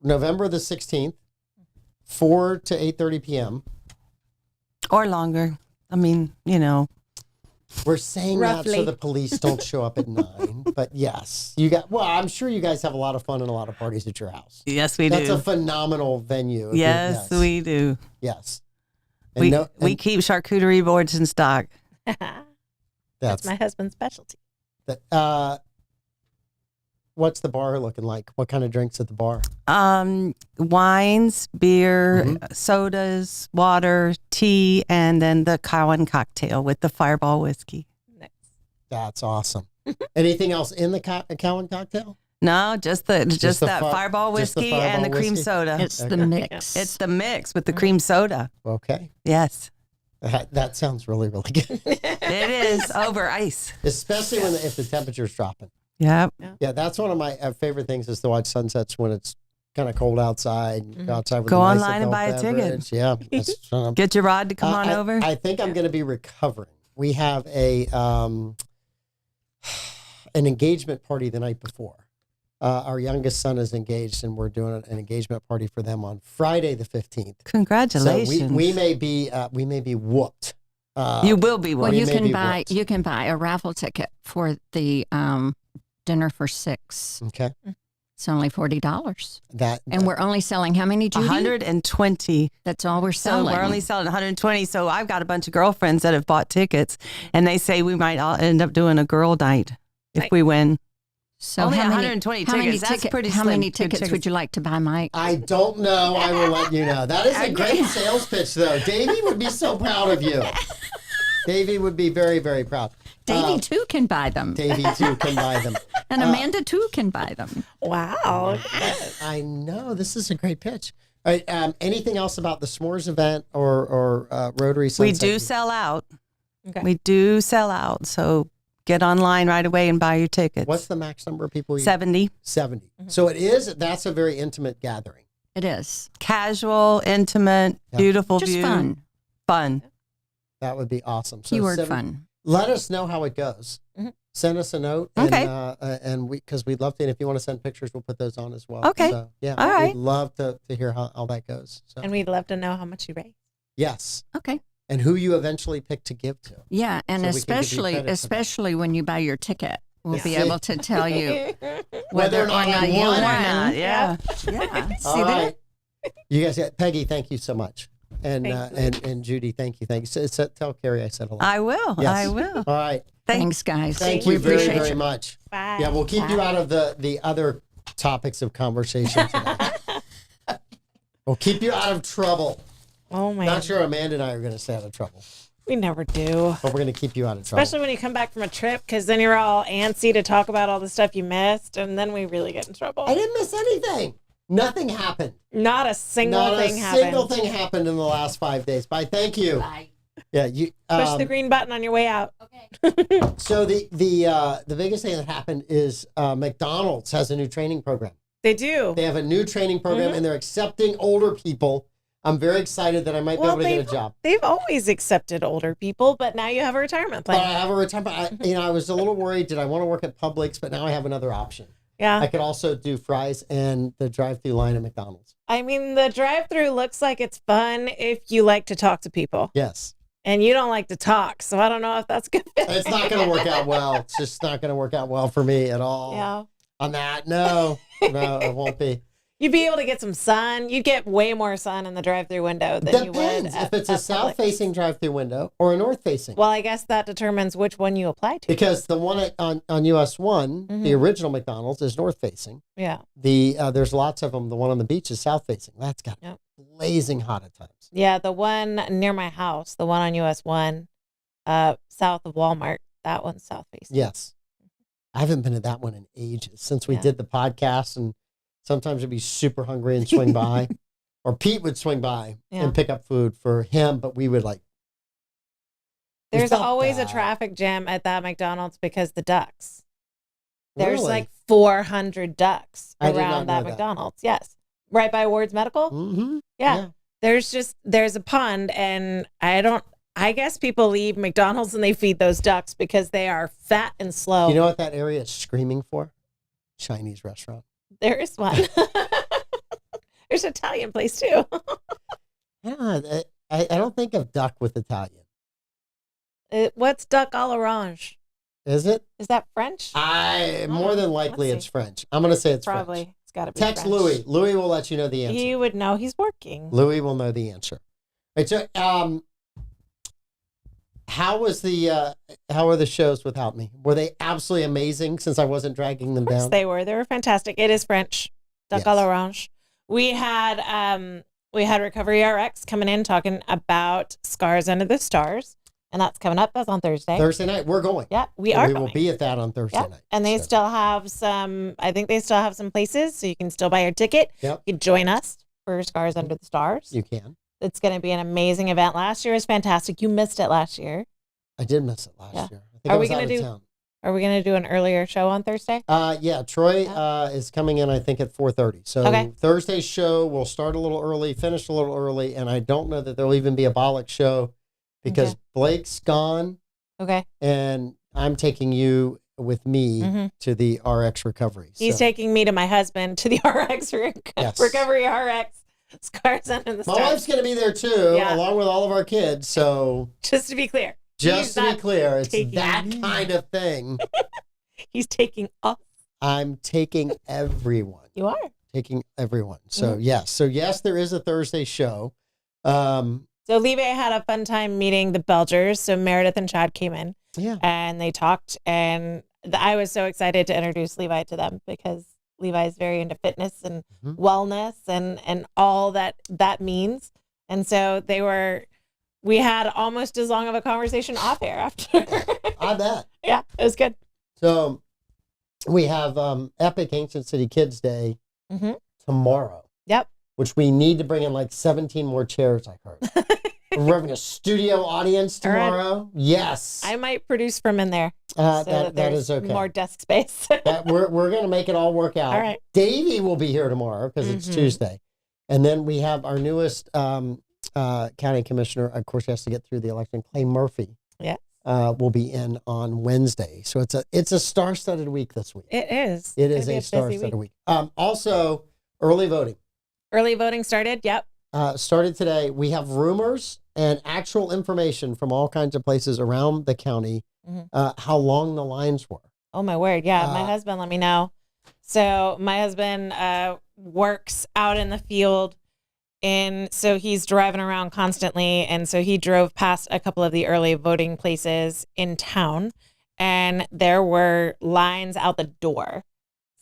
November the 16th, 4 to 8:30 p.m. Or longer. I mean, We're saying that so Roughly. the police don't show up at 9. But yes, I'm sure you guys have a lot of fun and a lot of parties at your house. yes, we That's do. a phenomenal venue. Yes, we do. Yes. And We keep charcuterie boards in stock. That's my husband's specialty. What's the bar looking like? What kind of drinks at the bar? Wines, beer, sodas, water, tea, and then the Cowan cocktail with the Fireball whiskey. Nice. That's awesome. Anything else in the Cowan cocktail? No, just that Fireball just the whiskey Fireball and the cream whiskey? soda. It's the mix. It's the mix with the cream soda. Okay. Yes, That sounds really, really good. it is over ice. Especially if the temperature's dropping. Yep. Yeah, that's one of my favorite things is to watch sunsets when it's kind of cold outside. Go outside with Go a nice online and adult buy a ticket. beverage. Yeah. That's, Get your rod to come on over. I think I'm going to be recovering. We have an engagement party the night before. Our youngest son is engaged, and we're doing an engagement party for them on Friday the 15th. Congratulations. So we may be whooped. You will be Well, one. you can buy a raffle ticket for the dinner for 6. Okay. It's only $40. That And we're only selling how many, Judy? 120. That's all we're So selling. we're only selling 120. So I've got a bunch of girlfriends that have bought tickets, and they say we might all end up doing a girl night if Nice. we win. So Only how many- 120 how many tickets. That's pretty How slim. many Good tickets tickets. would you like to buy, Mike? I don't know. I will let you know. That is a great sales pitch, though. Davey would be so proud of you. Davey would be very, very proud. Davey too can buy them. Davey too can buy them. And Amanda too can buy them. Wow. I know this is a great pitch. All right. Anything else about the s'mores event or Rotary We Sunset? do sell out. Okay. We do sell out. So get online right away and buy your tickets. What's the max number of people? 70. 70. So that's a very intimate gathering. It is. Casual, intimate, Yeah. beautiful Just view. fun. Fun. That would be awesome. So Keyword fun. Let us know how it goes. Mhm. Send us a note. Okay. And because we'd love to. And if you want to send pictures, we'll put those on as well. Okay. So, yeah. All right. We'd love to hear how that goes. So, And we'd love to know how much you raise. yes. Okay. And who you eventually pick to give to. Yeah, and So we can give you credit for that. especially when you buy your ticket, we'll be Yeah. able to tell you Whether or not I you won. won. Yeah. Yeah. All See that? right. You guys, Peggy, thank you so much. And Thank and Judy, thank you. So tell Carrie I said hello. I will. Yes. I will. All right. Thanks, guys. Thank we you very, appreciate very you. much. Bye. Yeah, we'll keep you out of the other topics of conversation today. We'll keep you out of trouble. Oh, man. Not sure Amanda and I are going to stay out of trouble, We never do. but we're going to keep you out of trouble. Especially when you come back from a trip, because then you're all antsy to talk about all the stuff you missed, and then we really get in trouble. I didn't miss anything. Nothing happened. Not a single Not thing a happened. single thing happened in the last 5 days. Bye. Thank you. Bye. Yeah, you. Push the green button on your way out. So the biggest thing that happened is McDonald's has a new training program. They do. They have a new training program, and they're accepting older people. I'm very excited that I might be able to get a job. They've always accepted older people, but now you have a retirement But I plan. have a retirement. I was a little worried. Did I want to work at Publix? But now I have another option. Yeah. I could also do fries and the drive-through line at McDonald's. I mean, the drive-through looks like it's fun if you like to talk to people, Yes. and you don't like to talk, so I don't know if that's good. It's not going to work out well. It's just not going to work out well for me at all. Yeah. On that, no, it won't be. You'd be able to get some sun. You'd get way more sun in the drive-through window than you would Depends at, if it's a at Publix. south-facing drive-through window or a north-facing. Well, I guess that determines which one you apply to. Because the one on US 1, Mm-hmm. the original McDonald's is north-facing. Yeah. There's lots of them. The one on the beach is south-facing. That's got Yep. blazing hot at times. Yeah, the one near my house, the one on US 1, south of Walmart, that one's south facing. Yes. I haven't been to that one in ages since we Yeah. did the podcast, and sometimes I'd be super hungry and swing by, or Pete would swing by Yeah. and pick up food for him, but we would we There's felt always bad. a traffic jam at that McDonald's because the ducks. There's Really? like 400 ducks I did not around that know that. McDonald's. Yes. Right by Ward's Medical. Mm-hmm. Yeah. There's a pond, and I guess people leave McDonald's and they feed those ducks because they are fat and slow. You know what that area is screaming for? Chinese restaurant. There is one. There's an Italian place too. Yeah, I don't think of duck with Italian. What's duck à l'orange? Is it? Is that French? More than likely Let's it's French. I'm going to say it's Probably. French. It's got to be Text French. Louis. Louis will let you know the answer. He would know. He's working. Louis will know the answer. Right, so, how are the shows without me? Were they absolutely amazing since I wasn't dragging them Of course down? they were. They were fantastic. It is French. Duck à l'orange. We had Recovery RX coming in talking about Scars Under the Stars, and that's coming up. That's on Thursday. Thursday night, we're going. Yeah, we are. We will be at that on Thursday night. And they still have some. I think they still have some places, so you can still buy your ticket. Yep. You can join us for Scars Under the Stars. You can. It's going to be an amazing event. Last year was fantastic. You missed it last year. I did miss it last year. I think Are I we was out gonna of do- town. Are we going to do an earlier show on Thursday? Yeah, Troy is coming in, I think, at 4:30. So Okay. Thursday's show will start a little early, finish a little early, and I don't know that there'll even be a Bollock show because Okay. Blake's gone, Okay. and I'm taking you with me to the RX recovery. He's So, taking me to my husband to the RX Yes. Recovery RX Scars Under the my Stars. wife's going to be there too, Yeah. along with all of our kids. So Just to be clear. just He's to be not clear, it's taking that me. kind of thing. He's taking us. I'm taking everyone. You are. Taking everyone. So yes, there is a Thursday show. So Levi had a fun time meeting the Belgers. So Meredith and Chad came in Yeah. and they talked, and I was so excited to introduce Levi to them because Levi is very into fitness and wellness and all that means. And so we had almost as long of a conversation off air after. I bet. Yeah, it was good. So we have Epic Ancient City Kids Day tomorrow, Yep. which we need to bring in like 17 more chairs, I heard. We're having a studio audience All right. tomorrow. Yes. I might produce from in there. That there's is okay. More desk space. We're going to make it all work out. All right. Davey will be here tomorrow because it's Tuesday. And then we have our newest county commissioner. Of course, he has to get through the election. Clay Murphy. Yeah. Will be in on Wednesday. So it's a star-studded week this week. It is. It It's is gonna be a busy star-studded week. Also, early voting Early voting started. Yep. started today. We have rumors and actual information from all kinds of places around the county how long the lines were. Oh my word. Yeah. My husband let me know. So my husband works out in the field, and so he's driving around constantly. And so he drove past a couple of the early voting places in town, and there were lines out the door.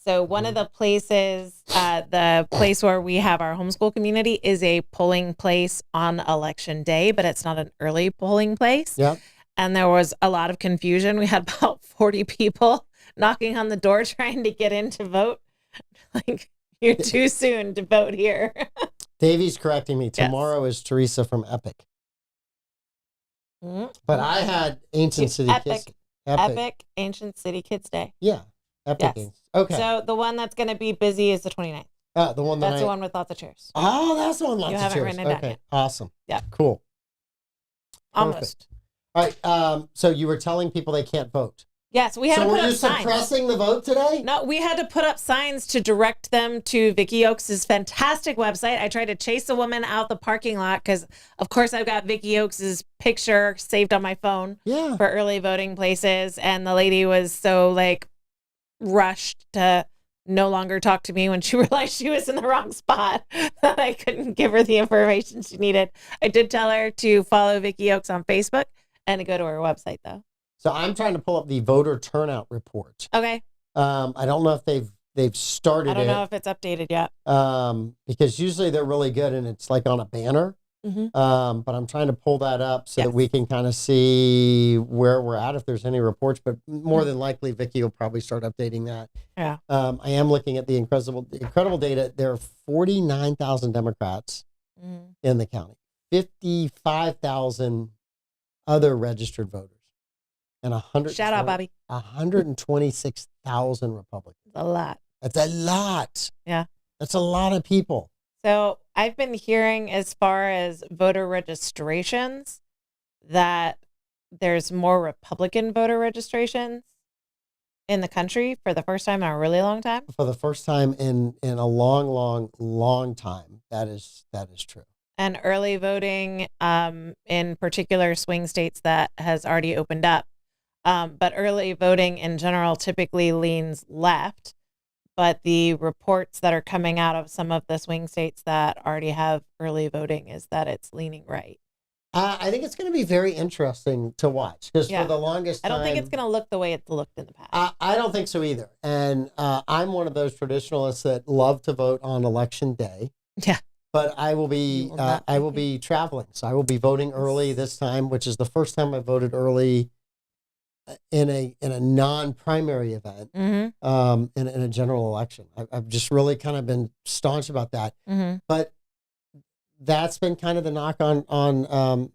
So one of the places, the place where we have our homeschool community is a polling place on election day, but it's not an early polling place. Yeah. And there was a lot of confusion. We had about 40 people knocking on the door trying to get in to vote. Like, you're too soon to vote here. Davey's correcting me. Tomorrow is Teresa from Epic. But I had Ancient City Kids. Epic Ancient City Kids Day. Yeah. Epic. Yes. Okay. So the one that's going to be busy is the 29th. The one that That's the one with lots of chairs. Oh, that's the one. Lots You of haven't chairs. written it down Okay. yet. Awesome. Yeah. Cool. Almost. All right. So you were telling people they can't vote. Yes, we had So to were put you up signs. suppressing the vote today? No, we had to put up signs to direct them to Vicky Oaks' fantastic website. I tried to chase a woman out the parking lot because, of course, I've got Vicky Oaks' picture saved on my phone Yeah. for early voting places. And the lady was so, rushed to no longer talk to me when she realized she was in the wrong spot that I couldn't give her the information she needed. I did tell her to follow Vicky Oaks on Facebook and to go to her website, though. So I'm trying to pull up the voter turnout report. Okay. I don't know if they've started it. I don't know if it's updated yet. Because usually they're really good and it's like on a banner. But I'm trying to pull that up so that we can kind of see where we're at, if there's any reports. But more than likely, Vicky will probably start updating that. Yeah. I am looking at the incredible data. There are 49,000 Democrats in the county, 55,000 other registered voters, and Shout out, Bobby. 126,000 Republicans. A lot. That's a lot. Yeah. That's a lot of people. So I've been hearing, as far as voter registrations, that there's more Republican voter registrations in the country for the first time in a really long time. For the first time in a long time. That is true. and early voting in particular swing states that has already opened up. But early voting in general typically leans left. But the reports that are coming out of some of the swing states that already have early voting is that it's leaning right. I think it's going to be very interesting to watch because for the longest time, I don't think it's going to look the way it's looked in the past. I don't think so either. And I'm one of those traditionalists that love to vote on election day. Yeah. But I will be traveling. So I will be voting early this time, which is the first time I voted early in a non-primary event, in a general election. I've just really kind of been staunch about that. But that's been kind of the knock on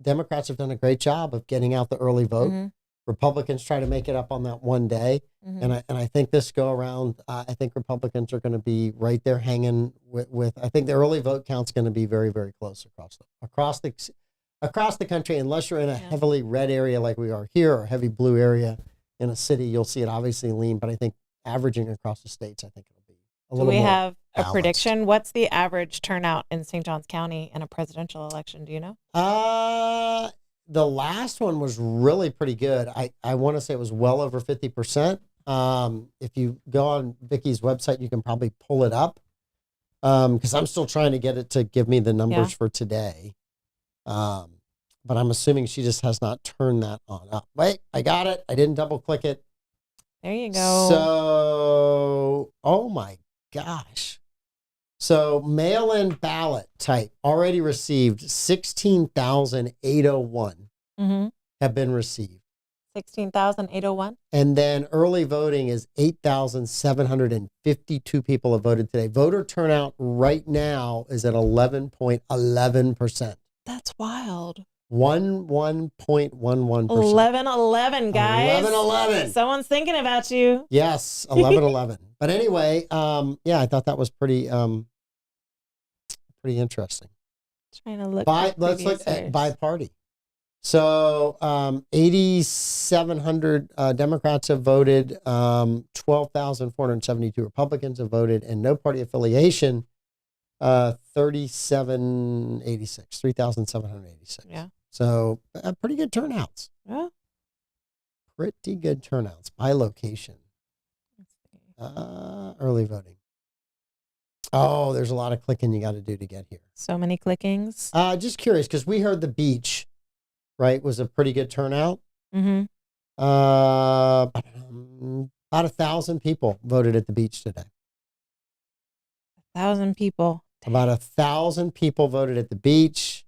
Democrats have done a great job of getting out the early vote. Republicans try to make it up on that one day. And I think this go around, I think Republicans are going to be right there hanging with I think the early vote count's going to be very, very close across the country, unless you're in a heavily red area like we are here or a heavy blue area in a city, you'll see it obviously lean. But I think averaging across the states, I think it'll be a little more. Do we have a balanced prediction? What's the average turnout in St. Johns County in a presidential election? Do you know? The last one was really pretty good. I want to say it was well over 50%. If you go on Vicky's website, you can probably pull it up. Because I'm still trying to get it to give me the numbers for today. But I'm assuming she just has not turned that on up. Wait, I got it. I didn't double click it. There you go. So, oh my gosh. So mail-in ballot type already received 16,801 have been received. 16,801. And then early voting is 8,752 people have voted today. Voter turnout right now is at 11.11%. That's wild. 11.11%. 11-11, guys. 11-11. Someone's thinking about you. Yes, 11-11. But anyway, I thought that was pretty interesting. Trying to look. Let's look at by party. So 8,700 Democrats have voted, 12,472 Republicans have voted, and no party affiliation, 3,786. Yeah. So pretty good turnouts. Yeah. Pretty good turnouts by location. Early voting. Oh, there's a lot of clicking you got to do to get here. So many clickings. Just curious, because we heard the beach, right, was a pretty good turnout. About 1,000 people voted at the beach today. 1,000 people. About 1,000 people voted at the beach.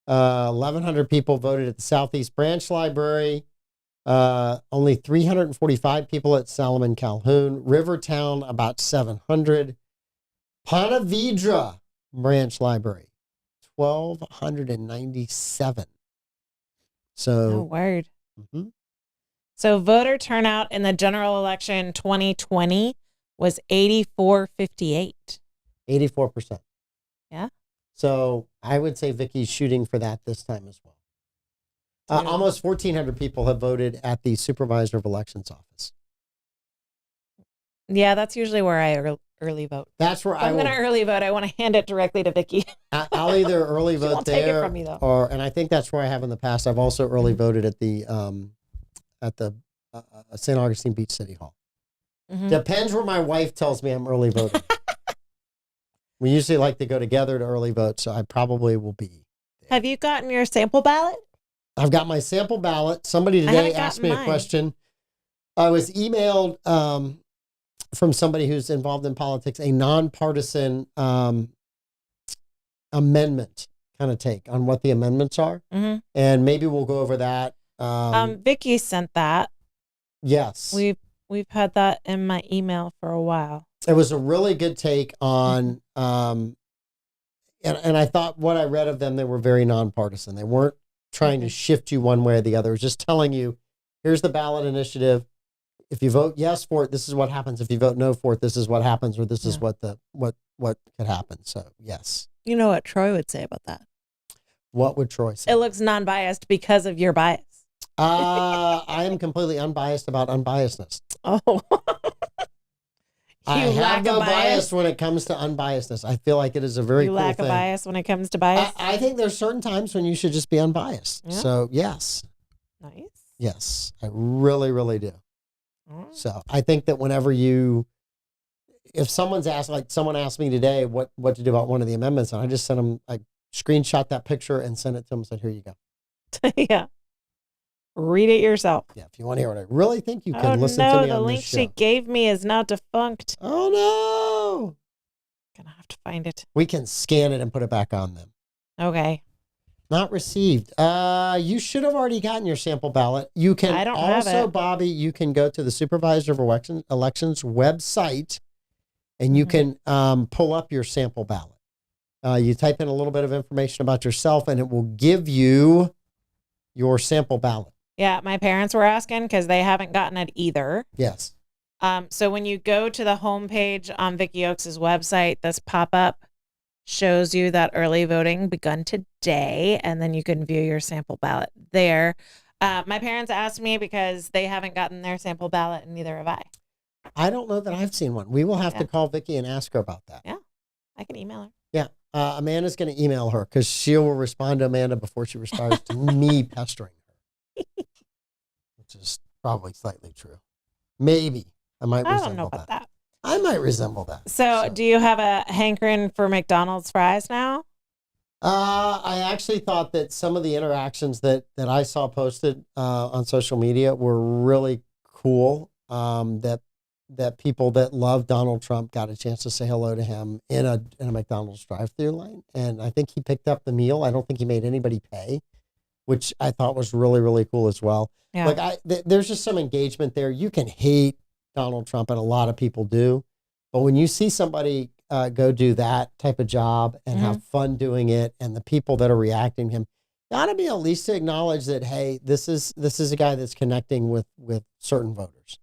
1,100 people voted at the Southeast Branch Library. Only 345 people at Salomon Calhoun. Rivertown, about 700. Ponte Vedra Branch Library, 1,297. So, Oh, word. So voter turnout in the general election 2020 was 84.58. 84%. Yeah. So I would say Vicky's shooting for that this time as well. Almost 1,400 people have voted at the Supervisor of Elections office. Yeah, that's usually where I early vote. That's where I'm going to early vote. I want to hand it directly to Vicky. I'll either early vote won't there, take it from me, though. and I think that's where I have in the past. I've also early voted at the St. Augustine Beach City Hall. Depends where my wife tells me I'm early voting. We usually like to go together to early vote, so I probably will be there. Have you gotten your sample ballot? I've got my sample ballot. Somebody today asked me a question. I was emailed from somebody who's involved in politics, a nonpartisan amendment kind of take on what the amendments are. And maybe we'll go over that. Vicky sent that. Yes. We've had that in my email for a while. It was a really good take on, and I thought what I read of them, they were very nonpartisan. They weren't trying to shift you one way or the other. It was just telling you, here's the ballot initiative. If you vote yes for it, this is what happens. If you vote no for it, this is what happens, or this is what could happen. So yes. You know what Troy would say about that? What would Troy say? It looks non-biased because of your bias. I am completely unbiased about unbiasedness. Oh. I You have lack no a bias. when it comes to unbiasedness. I feel like it is a very You cool lack thing. a bias when it comes to bias. I think there's certain times when you should just be unbiased. Yeah. So yes, Nice. yes, I really, really do. Mm. So I think that whenever if someone asked me today what to do about one of the amendments, and I just sent them, I screenshot that picture and sent it to them and said, here you go. Yeah. Read it yourself. Yeah, if you want to hear what I really think, you Oh can listen no, to me the on link this show. she gave me is now defunct. Oh no. Gonna have to find it. We can scan it and put it back on them. Okay. Not received. You should have already gotten your sample ballot. You can I don't have also, it. Bobby, you can go to the Supervisor of Elections website and you can pull up your sample ballot. You type in a little bit of information about yourself and it will give you your sample ballot. Yeah, my parents were asking because they haven't gotten it either. Yes. So when you go to the homepage on Vicky Oaks' website, this pop-up shows you that early voting begun today, and then you can view your sample ballot there. My parents asked me because they haven't gotten their sample ballot, and neither have I. I don't know that I've seen one. We will have to Yeah. call Vicky and ask her about that. Yeah, I can email her. Yeah. Amanda's going to email her because she will respond to Amanda before she responds to me pestering her, which is probably slightly true. Maybe. I might I resemble don't know about that. I might resemble that. So, do you have a hankering for McDonald's fries now? I actually thought that some of the interactions that I saw posted on social media were really cool. That people that love Donald Trump got a chance to say hello to him in a McDonald's drive-thru line, and I think he picked up the meal. I don't think he made anybody pay, which I thought was really, really cool as well. Yeah. Like there's just some engagement there. You can hate Donald Trump, and a lot of people do, but when you see somebody go do that type of job and have fun doing it, and the people that are reacting to him, got to be at least to acknowledge that, hey, this is a guy that's connecting with certain voters,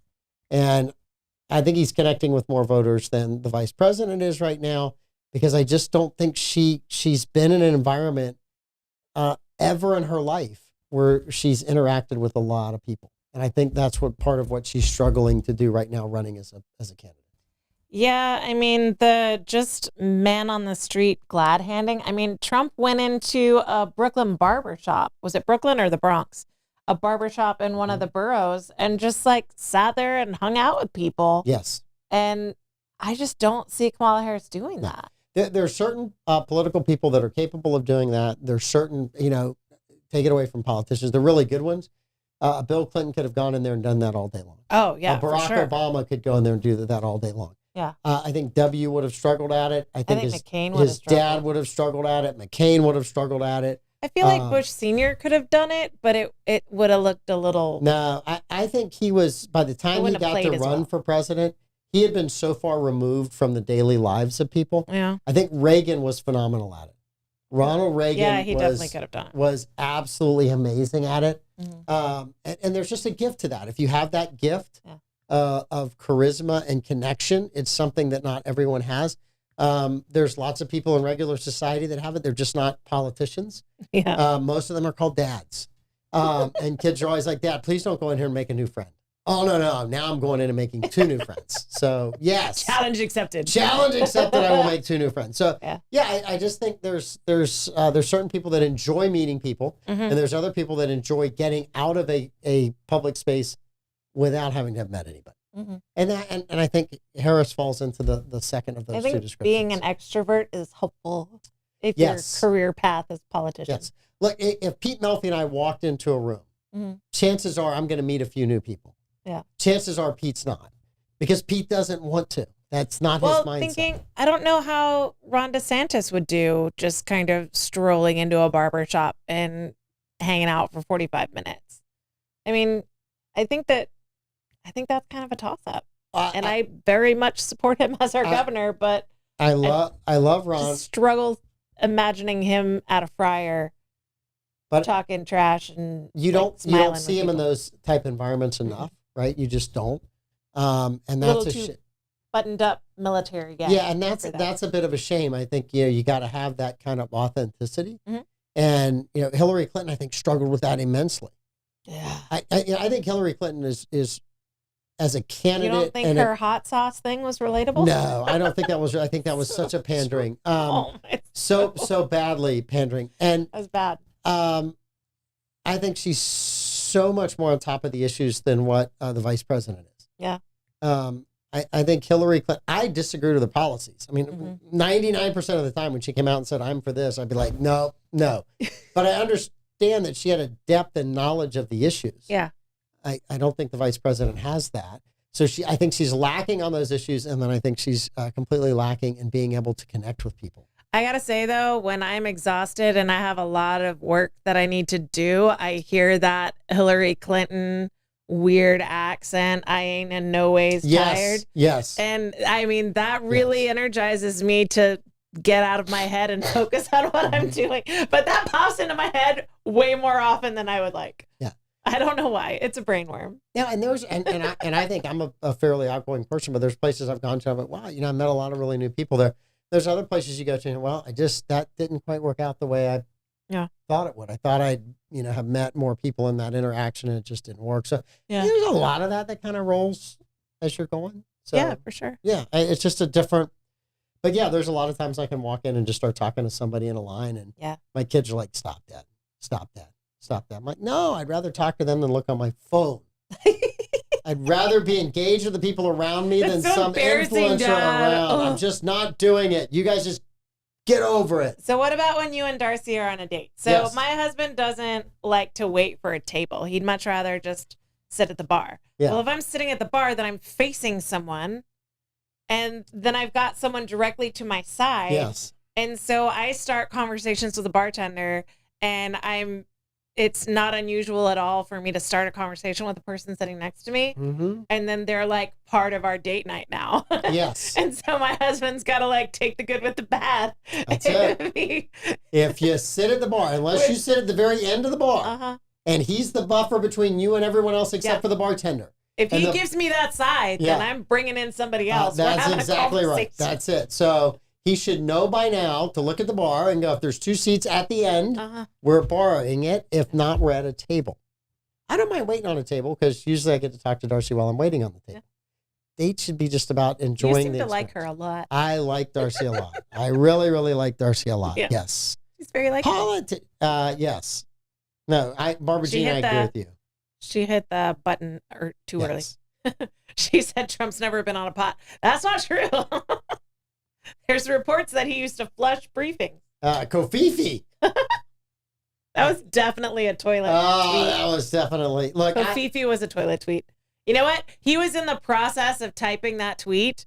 and I think he's connecting with more voters than the vice president is right now, because I just don't think she's been in an environment ever in her life where she's interacted with a lot of people. And I think that's what part of what she's struggling to do right now, running as a candidate. Yeah, I mean, the just man on the street glad handing. I mean, Trump went into a Brooklyn barber shop. Was it Brooklyn or the Bronx? A barber shop in one of the boroughs, and just like sat there and hung out with people. Yes. And I just don't see Kamala Harris doing that. There are certain political people that are capable of doing that. There's certain, take it away from politicians, the really good ones. Bill Clinton could have gone in there and done that all day long. Oh, yeah, Barack for sure. Obama could go in there and do that all day long. Yeah. I think W would have struggled at it. I think McCain would have his struggled. dad would have struggled at it. McCain would have struggled at it. I feel like Bush Sr. could have done it, but it would have looked a little... No, I think he was, by the time he wouldn't have got to played as run well. for president, he had been so far removed from the daily lives of people. Yeah. I think Reagan was phenomenal at it. Ronald Reagan Yeah, he definitely could have done it. was absolutely amazing at it. Mhm. And there's just a gift to that. If you have that gift Yeah. of charisma and connection, it's something that not everyone has. There's lots of people in regular society that have it. They're just not politicians. Yeah. Most of them are called dads. And kids are always like, Dad, please don't go in here and make a new friend. Oh, no. Now I'm going in and making 2 new friends. So, yes. Challenge accepted. Challenge accepted. I will make 2 new friends. So, Yeah. I just think there's certain people that enjoy meeting people, and there's other people that enjoy getting out of a public space without having to have met anybody. And I think Harris falls into the second of those I two think descriptions. being an extrovert is helpful if Yes. your career path is politician. Yes. Look, if Pete Melfi and I walked into a room, chances are I'm going to meet a few new people. Yeah. Chances are Pete's not, because Pete doesn't want to. That's not his mindset. I don't know how Ron DeSantis would do just kind of strolling into a barber shop and hanging out for 45 minutes. I mean, I think that's kind of a toss-up. And I very much support him as our governor, but I love Ron. just struggle imagining him at a fryer But talking trash and you like, don't smiling see with him in people. those type environments enough, right? You just don't. And A that's little a too shit. buttoned up military guy. Yeah, and for that. that's a bit of a shame. I think you got to have that kind of authenticity. Mhm. And Hillary Clinton, I think, struggled with that immensely. Yeah. I think Hillary Clinton is as a You candidate. don't think her hot sauce thing was relatable? No, I don't think that was. I think that was such a pandering. So badly pandering, and that was bad. I think she's so much more on top of the issues than what the vice president is. Yeah. I think Hillary Clinton, I disagree with the policies. I mean, 99% of the time when she came out and said, I'm for this, I'd be like, no. But I understand that she had a depth and knowledge of the issues. Yeah. I don't think the vice president has that. So I think she's lacking on those issues. And then I think she's completely lacking in being able to connect with people. I got to say, though, when I'm exhausted and I have a lot of work that I need to do, I hear that Hillary Clinton weird accent. I ain't in no ways tired. Yes. And I mean, that really energizes me to get out of my head and focus on what I'm doing. But that pops into my head way more often than I would like. Yeah. I don't know why. It's a brainworm. Yeah, and I think I'm a fairly outgoing person, but there's places I've gone to, I'm like, wow, I met a lot of really new people there. There's other places you go to, and well, that didn't quite work out the way I thought it would. I thought I'd, have met more people in that interaction, and it just didn't work. So there's a lot of that kind of rolls as you're going. So, yeah, for sure. Yeah, it's just a different, but yeah, there's a lot of times I can walk in and just start talking to somebody in a line, and my kids are like, stop that. I'm like, no, I'd rather talk to them than look on my phone. I'd rather be engaged with the people around me than so some influencer Dad. around. I'm just not doing it. You guys just get over it. So what about when you and Darcy are on a date? So my husband doesn't like to wait for a table. He'd much rather just sit at the bar. Yeah. Well, if I'm sitting at the bar, then I'm facing someone, and then I've got someone directly to my side. Yes. And so I start conversations with the bartender, and it's not unusual at all for me to start a conversation with the person sitting next to me. Mm-hmm. And then they're like part of our date night now. Yes. And so my husband's got to like take the good with the bad. That's it. If you sit at the bar, unless you sit at the very end of the bar, and he's the buffer between you and everyone else except for the bartender. If he gives me that side, then I'm bringing in somebody else. That's exactly right. That's it. So he should know by now to look at the bar and go, if there's 2 seats at the end, we're borrowing it. If not, we're at a table. I don't mind waiting on a table because usually I get to talk to Darcy while I'm waiting on the table. Date should be just about enjoying the experience. You seem to like her a lot. I like Darcy a lot. I really, really like Darcy a lot. Yeah. Yes. She's very likable. Yes. No, Barbara Jean, I agree with you. She hit the button too early. She said Trump's never been on a pot. That's not true. There's reports that he used to flush briefings. Kofifi. That was definitely a toilet tweet. That was definitely. Look, Kofifi was a toilet tweet. You know what? He was in the process of typing that tweet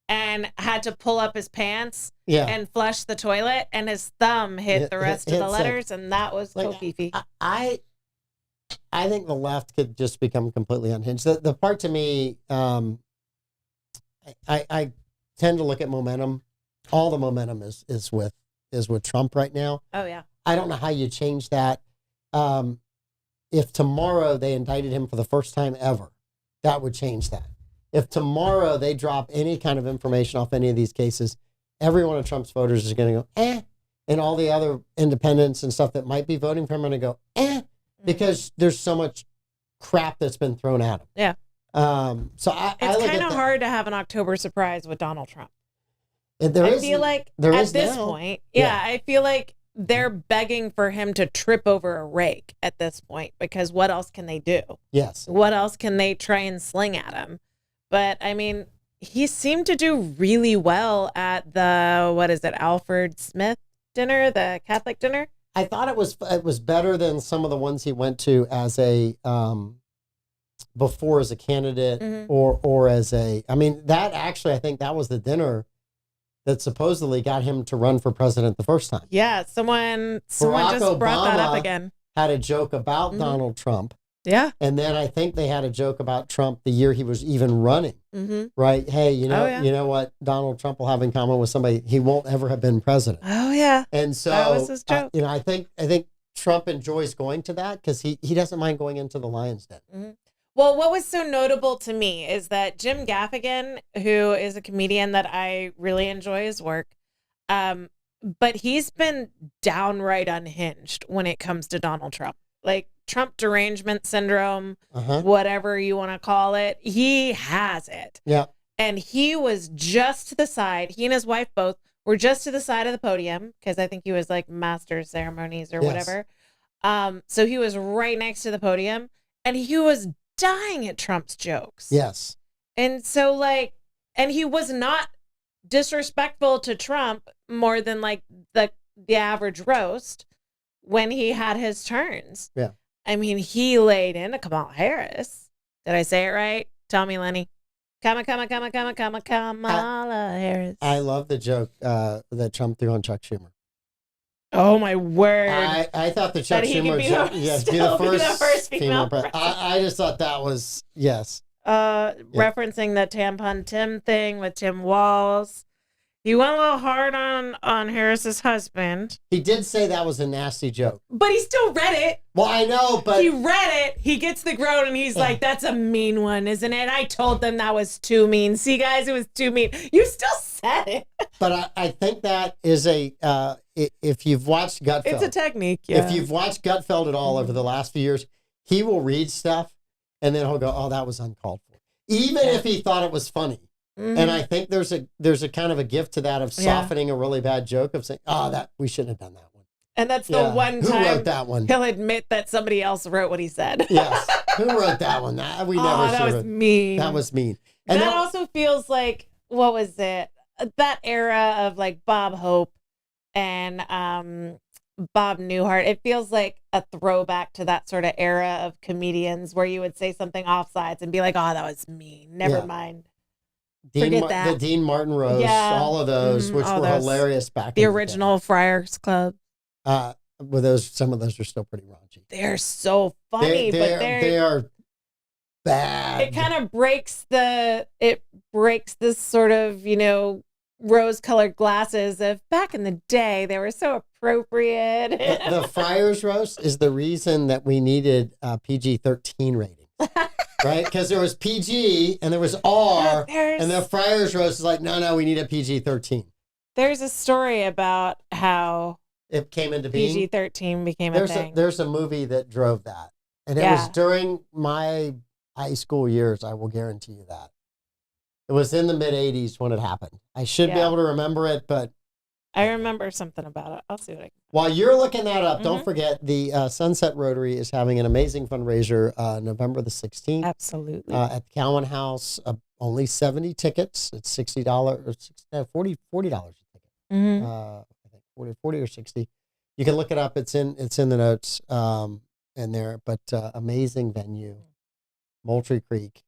and had to pull up his pants and flush the toilet, and his thumb hit the rest of the letters, and that was Kofifi. I think the left could just become completely unhinged. The part to me, I tend to look at momentum. All the momentum is with Trump right now. Oh yeah. I don't know how you change that. If tomorrow they indicted him for the first time ever, that would change that. If tomorrow they drop any kind of information off any of these cases, every one of Trump's voters is going to go, and all the other independents and stuff that might be voting for him are going to go, because there's so much crap that's been thrown at him. Yeah. So it's kind of hard to have an October surprise with Donald Trump. I feel like at this point, I feel like they're begging for him to trip over a rake at this point, because what else can they do? Yes. What else can they try and sling at him? But I mean, he seemed to do really well at the, Alfred Smith dinner, the Catholic dinner. I thought it was better than some of the ones he went to as a, before as a candidate or as a, that actually, I think that was the dinner that supposedly got him to run for president the first time. Yeah, someone just Barack brought that up Obama again. Had a joke about Donald Trump. Yeah. And then I think they had a joke about Trump the year he was even running. Right? Hey, you know what Donald Trump will have in common with somebody? He won't ever have been president. Oh yeah. And so that was his joke. I think Trump enjoys going to that because he doesn't mind going into the lion's den. Well, what was so notable to me is that Jim Gaffigan, who is a comedian that I really enjoy his work, but he's been downright unhinged when it comes to Donald Trump. Like, Trump derangement syndrome, Uh-huh. whatever you want to call it. He has it. Yeah. And he was just to the side. He and his wife both were just to the side of the podium because I think he was like master ceremonies or Yes. whatever. So he was right next to the podium and he was dying at Trump's jokes. Yes. And so like, and he was not disrespectful to Trump more than like the average roast when he had his turns. Yeah. I mean, he laid into Kamala Harris. Did I say it right? Tell me, Lenny. Kamala Harris. I love the joke that Trump threw on Chuck Schumer. Oh my word! I thought the Chuck That he could Schumer be joke, the- yes, be still the be the first, first female president. I just thought that was, yes. Referencing the tampon Tim thing with Tim Walz. He went a little hard on Harris's husband, He did say that was a nasty joke. but he still read it. Well, I know, but He read it. He gets the groan and he's like, "That's a mean one, isn't it?" I told them that was too mean. See, guys, it was too mean. You still said it. but I think that is if you've watched Gutfeld. It's a technique. Yeah. If you've watched Gutfeld at all over the last few years, he will read stuff and then he'll go, "Oh, that was uncalled for," even if he thought it was funny. Mhm. And I think there's a kind of a gift to that of softening a really bad joke of saying, "Oh, that we shouldn't have done that one." And that's the one Who time wrote that one? he'll admit that somebody else wrote what he said. Yes. Who wrote that one? We never Oh, that should was have. mean. That was mean. And that also feels like, what was it? That era of like Bob Hope and Bob Newhart. It feels like a throwback to that sort of era of comedians where you would say something offsides and be like, "Oh, that was mind. Never Yeah. mind." Dean forget that. The Dean Martin roast, Yeah. all of those, which all were those. hilarious back The in original Friars Club. Well, some of those are still pretty raunchy. They're so funny, but they are bad. it kind of breaks this sort of, rose-colored glasses of back in the day. They were so appropriate. The Friars roast is the reason that we needed PG-13 ratings. Right? Because there was PG and there was R, and the Friars roast is like, no, we need a PG-13. There's a story about how It came into being. PG-13 became a thing. There's a movie that drove that. And it was during my high school years, I will guarantee you that. It was in the mid-'80s when it happened. I should be able to remember it, but... I remember something about it. I'll see what I can. While you're looking that up, don't forget the Sunset Rotary is having an amazing fundraiser November the 16th. Absolutely. At the Cowan House. Only 70 tickets. It's $60 or $40 a ticket. Mm-hmm. I think 40 or 60. You can look it up. It's in the notes in there. But amazing venue, Moultrie Creek.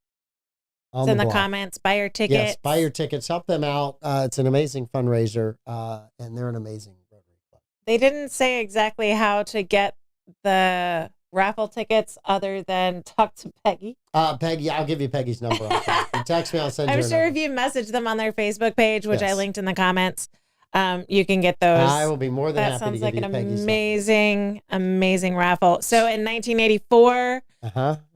It's in the comments. Buy your tickets. Yes, buy your tickets. Help them out. It's an amazing fundraiser, and they're an amazing Rotary Club. They didn't say exactly how to get the raffle tickets other than talk to Peggy. Peggy, I'll give you Peggy's number. You text me, I'll send you I'm her sure number. if you message them on their Facebook page, which I Yes. linked in the comments, you can get those. I will be more than That happy sounds to like give an you Peggy's amazing raffle. So in 1984,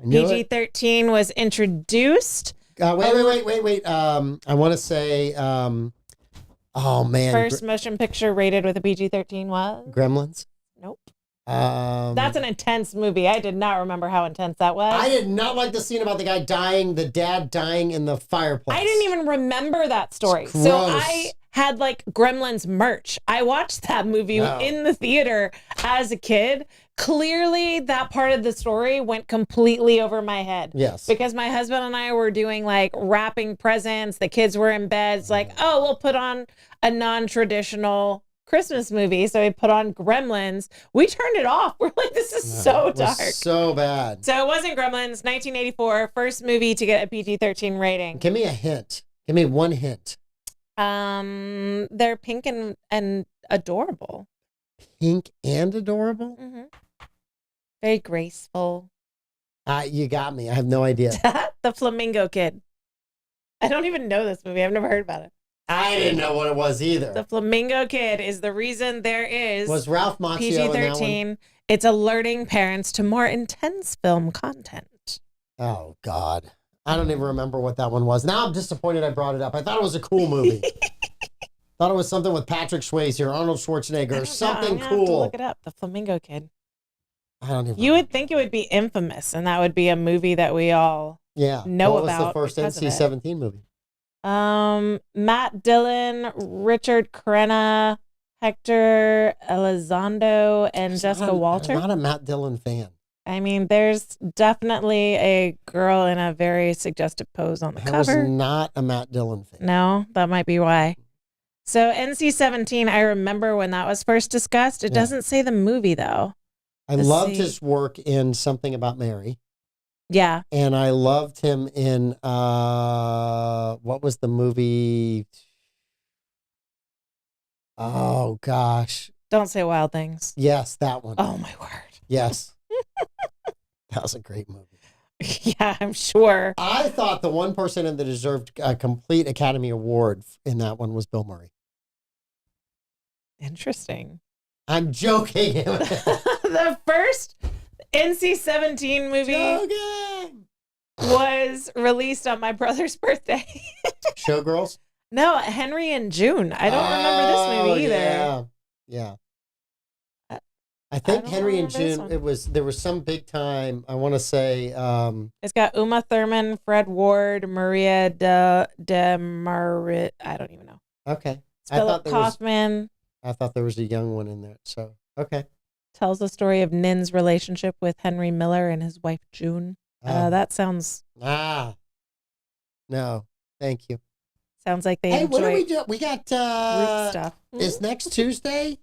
PG-13 was introduced. Wait. I want to say, oh man. First motion picture rated with a PG-13 was? Gremlins. Nope. That's an intense movie. I did not remember how intense that was. I did not like the scene about the dad dying in the fireplace. I didn't even remember that story. It's So gross. I had like Gremlins merch. I watched that movie Wow. in the theater as a kid. Clearly, that part of the story went completely over my head. Yes. Because my husband and I were doing like wrapping presents. The kids were in bed. It's like, oh, we'll put on a non-traditional Christmas movie. So we put on Gremlins. We turned it off. We're like, this is so It was dark. so bad. So it wasn't Gremlins. 1984, first movie to get a PG-13 rating. Give me a hint. Give me one hint. They're pink and adorable. Pink and adorable? Mm-hmm. Very graceful. You got me. I have no idea. The Flamingo Kid. I don't even know this movie. I've never heard about it. I didn't know what it was either. The Flamingo Kid is the reason there is Was Ralph Macchio in that one? PG-13. It's alerting parents to more intense film content. Oh, God. I don't even remember what that one was. Now I'm disappointed I brought it up. I thought it was a cool movie. Thought it was something with Patrick Swayze or Arnold Schwarzenegger or something I'm gonna have to cool. look it up. The Flamingo Kid. I don't even You would think it would be Infamous, and that would be a movie that we all know what about. was the first because of it. NC-17 movie? Matt Dillon, Richard Crenna, Hector Elizondo, and Jessica Walter. I'm not a Matt Dillon fan. I mean, there's definitely a girl in a very suggestive pose on the I was cover. not a Matt Dillon fan. No, that might be why. So NC-17, I remember when that was first discussed. It doesn't say the movie, though. I loved his work in Something About Mary. Yeah. And I loved him in, what was the movie? Oh, gosh. Don't Say Wild Things. Yes, that one. Oh, my word. Yes. That was a great movie. Yeah, I'm sure. I thought the one person that deserved a complete Academy Award in that one was Bill Murray. Interesting. I'm joking. The first NC-17 movie was released on my brother's birthday. Showgirls? No, Henry and June. I don't remember this movie either. Yeah. I think don't Henry and remember this June, there was some big time, I want to say. It's got Uma Thurman, Fred Ward, Maria de Marit. I don't even know. Okay. Philip Kaufman. I thought there was a young one in there. So, okay. Tells the story of Nin's relationship with Henry Miller and his wife, June. That sounds... No, thank you. Sounds like they Hey, enjoy what do we do? We got... group stuff. Is next Tuesday?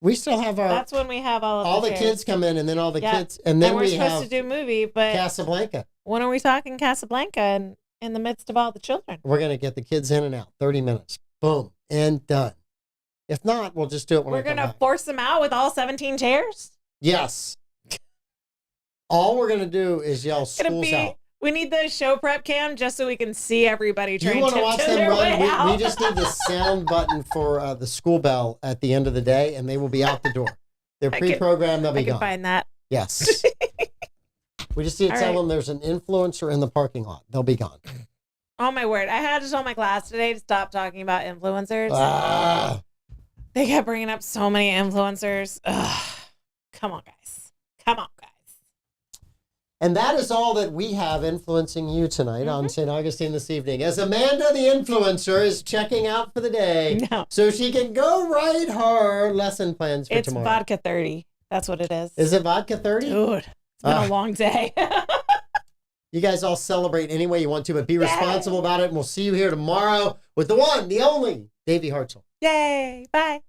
We still have our... That's when we have all the chairs. kids come in, and then all the kids... And then we're we supposed have to do a movie, but... Casablanca. When are we talking Casablanca in the midst of all the children? We're going to get the kids in and out. 30 minutes. Boom. And done. If not, we'll just do it when we're I come going to back. force them out with all 17 chairs? Yes. All we're going to do is yell schools out. We need the show prep cam just so we can see everybody trying You want to watch them their run? way out. We just need the sound button for the school bell at the end of the day, and they will be out the door. They're pre-programmed. They'll be gone. I can find that. Yes. We just need to tell them there's an influencer in the parking lot. They'll be gone. Oh, my word. I had to tell my class today to stop talking about influencers. They kept bringing up so many influencers. Ugh. Come on, guys. Come on, guys. And that is all that we have influencing you tonight on St. Augustine this evening. As Amanda, the influencer, is checking out for the day so she can go write her lesson plans for tomorrow. It's vodka 30. That's what it is. Is it vodka 30? Dude, it's been a long day. You guys all celebrate any way you want to, but be responsible about it. And we'll see you here tomorrow with the one, the only, Davey Hartzell. Yay. Bye.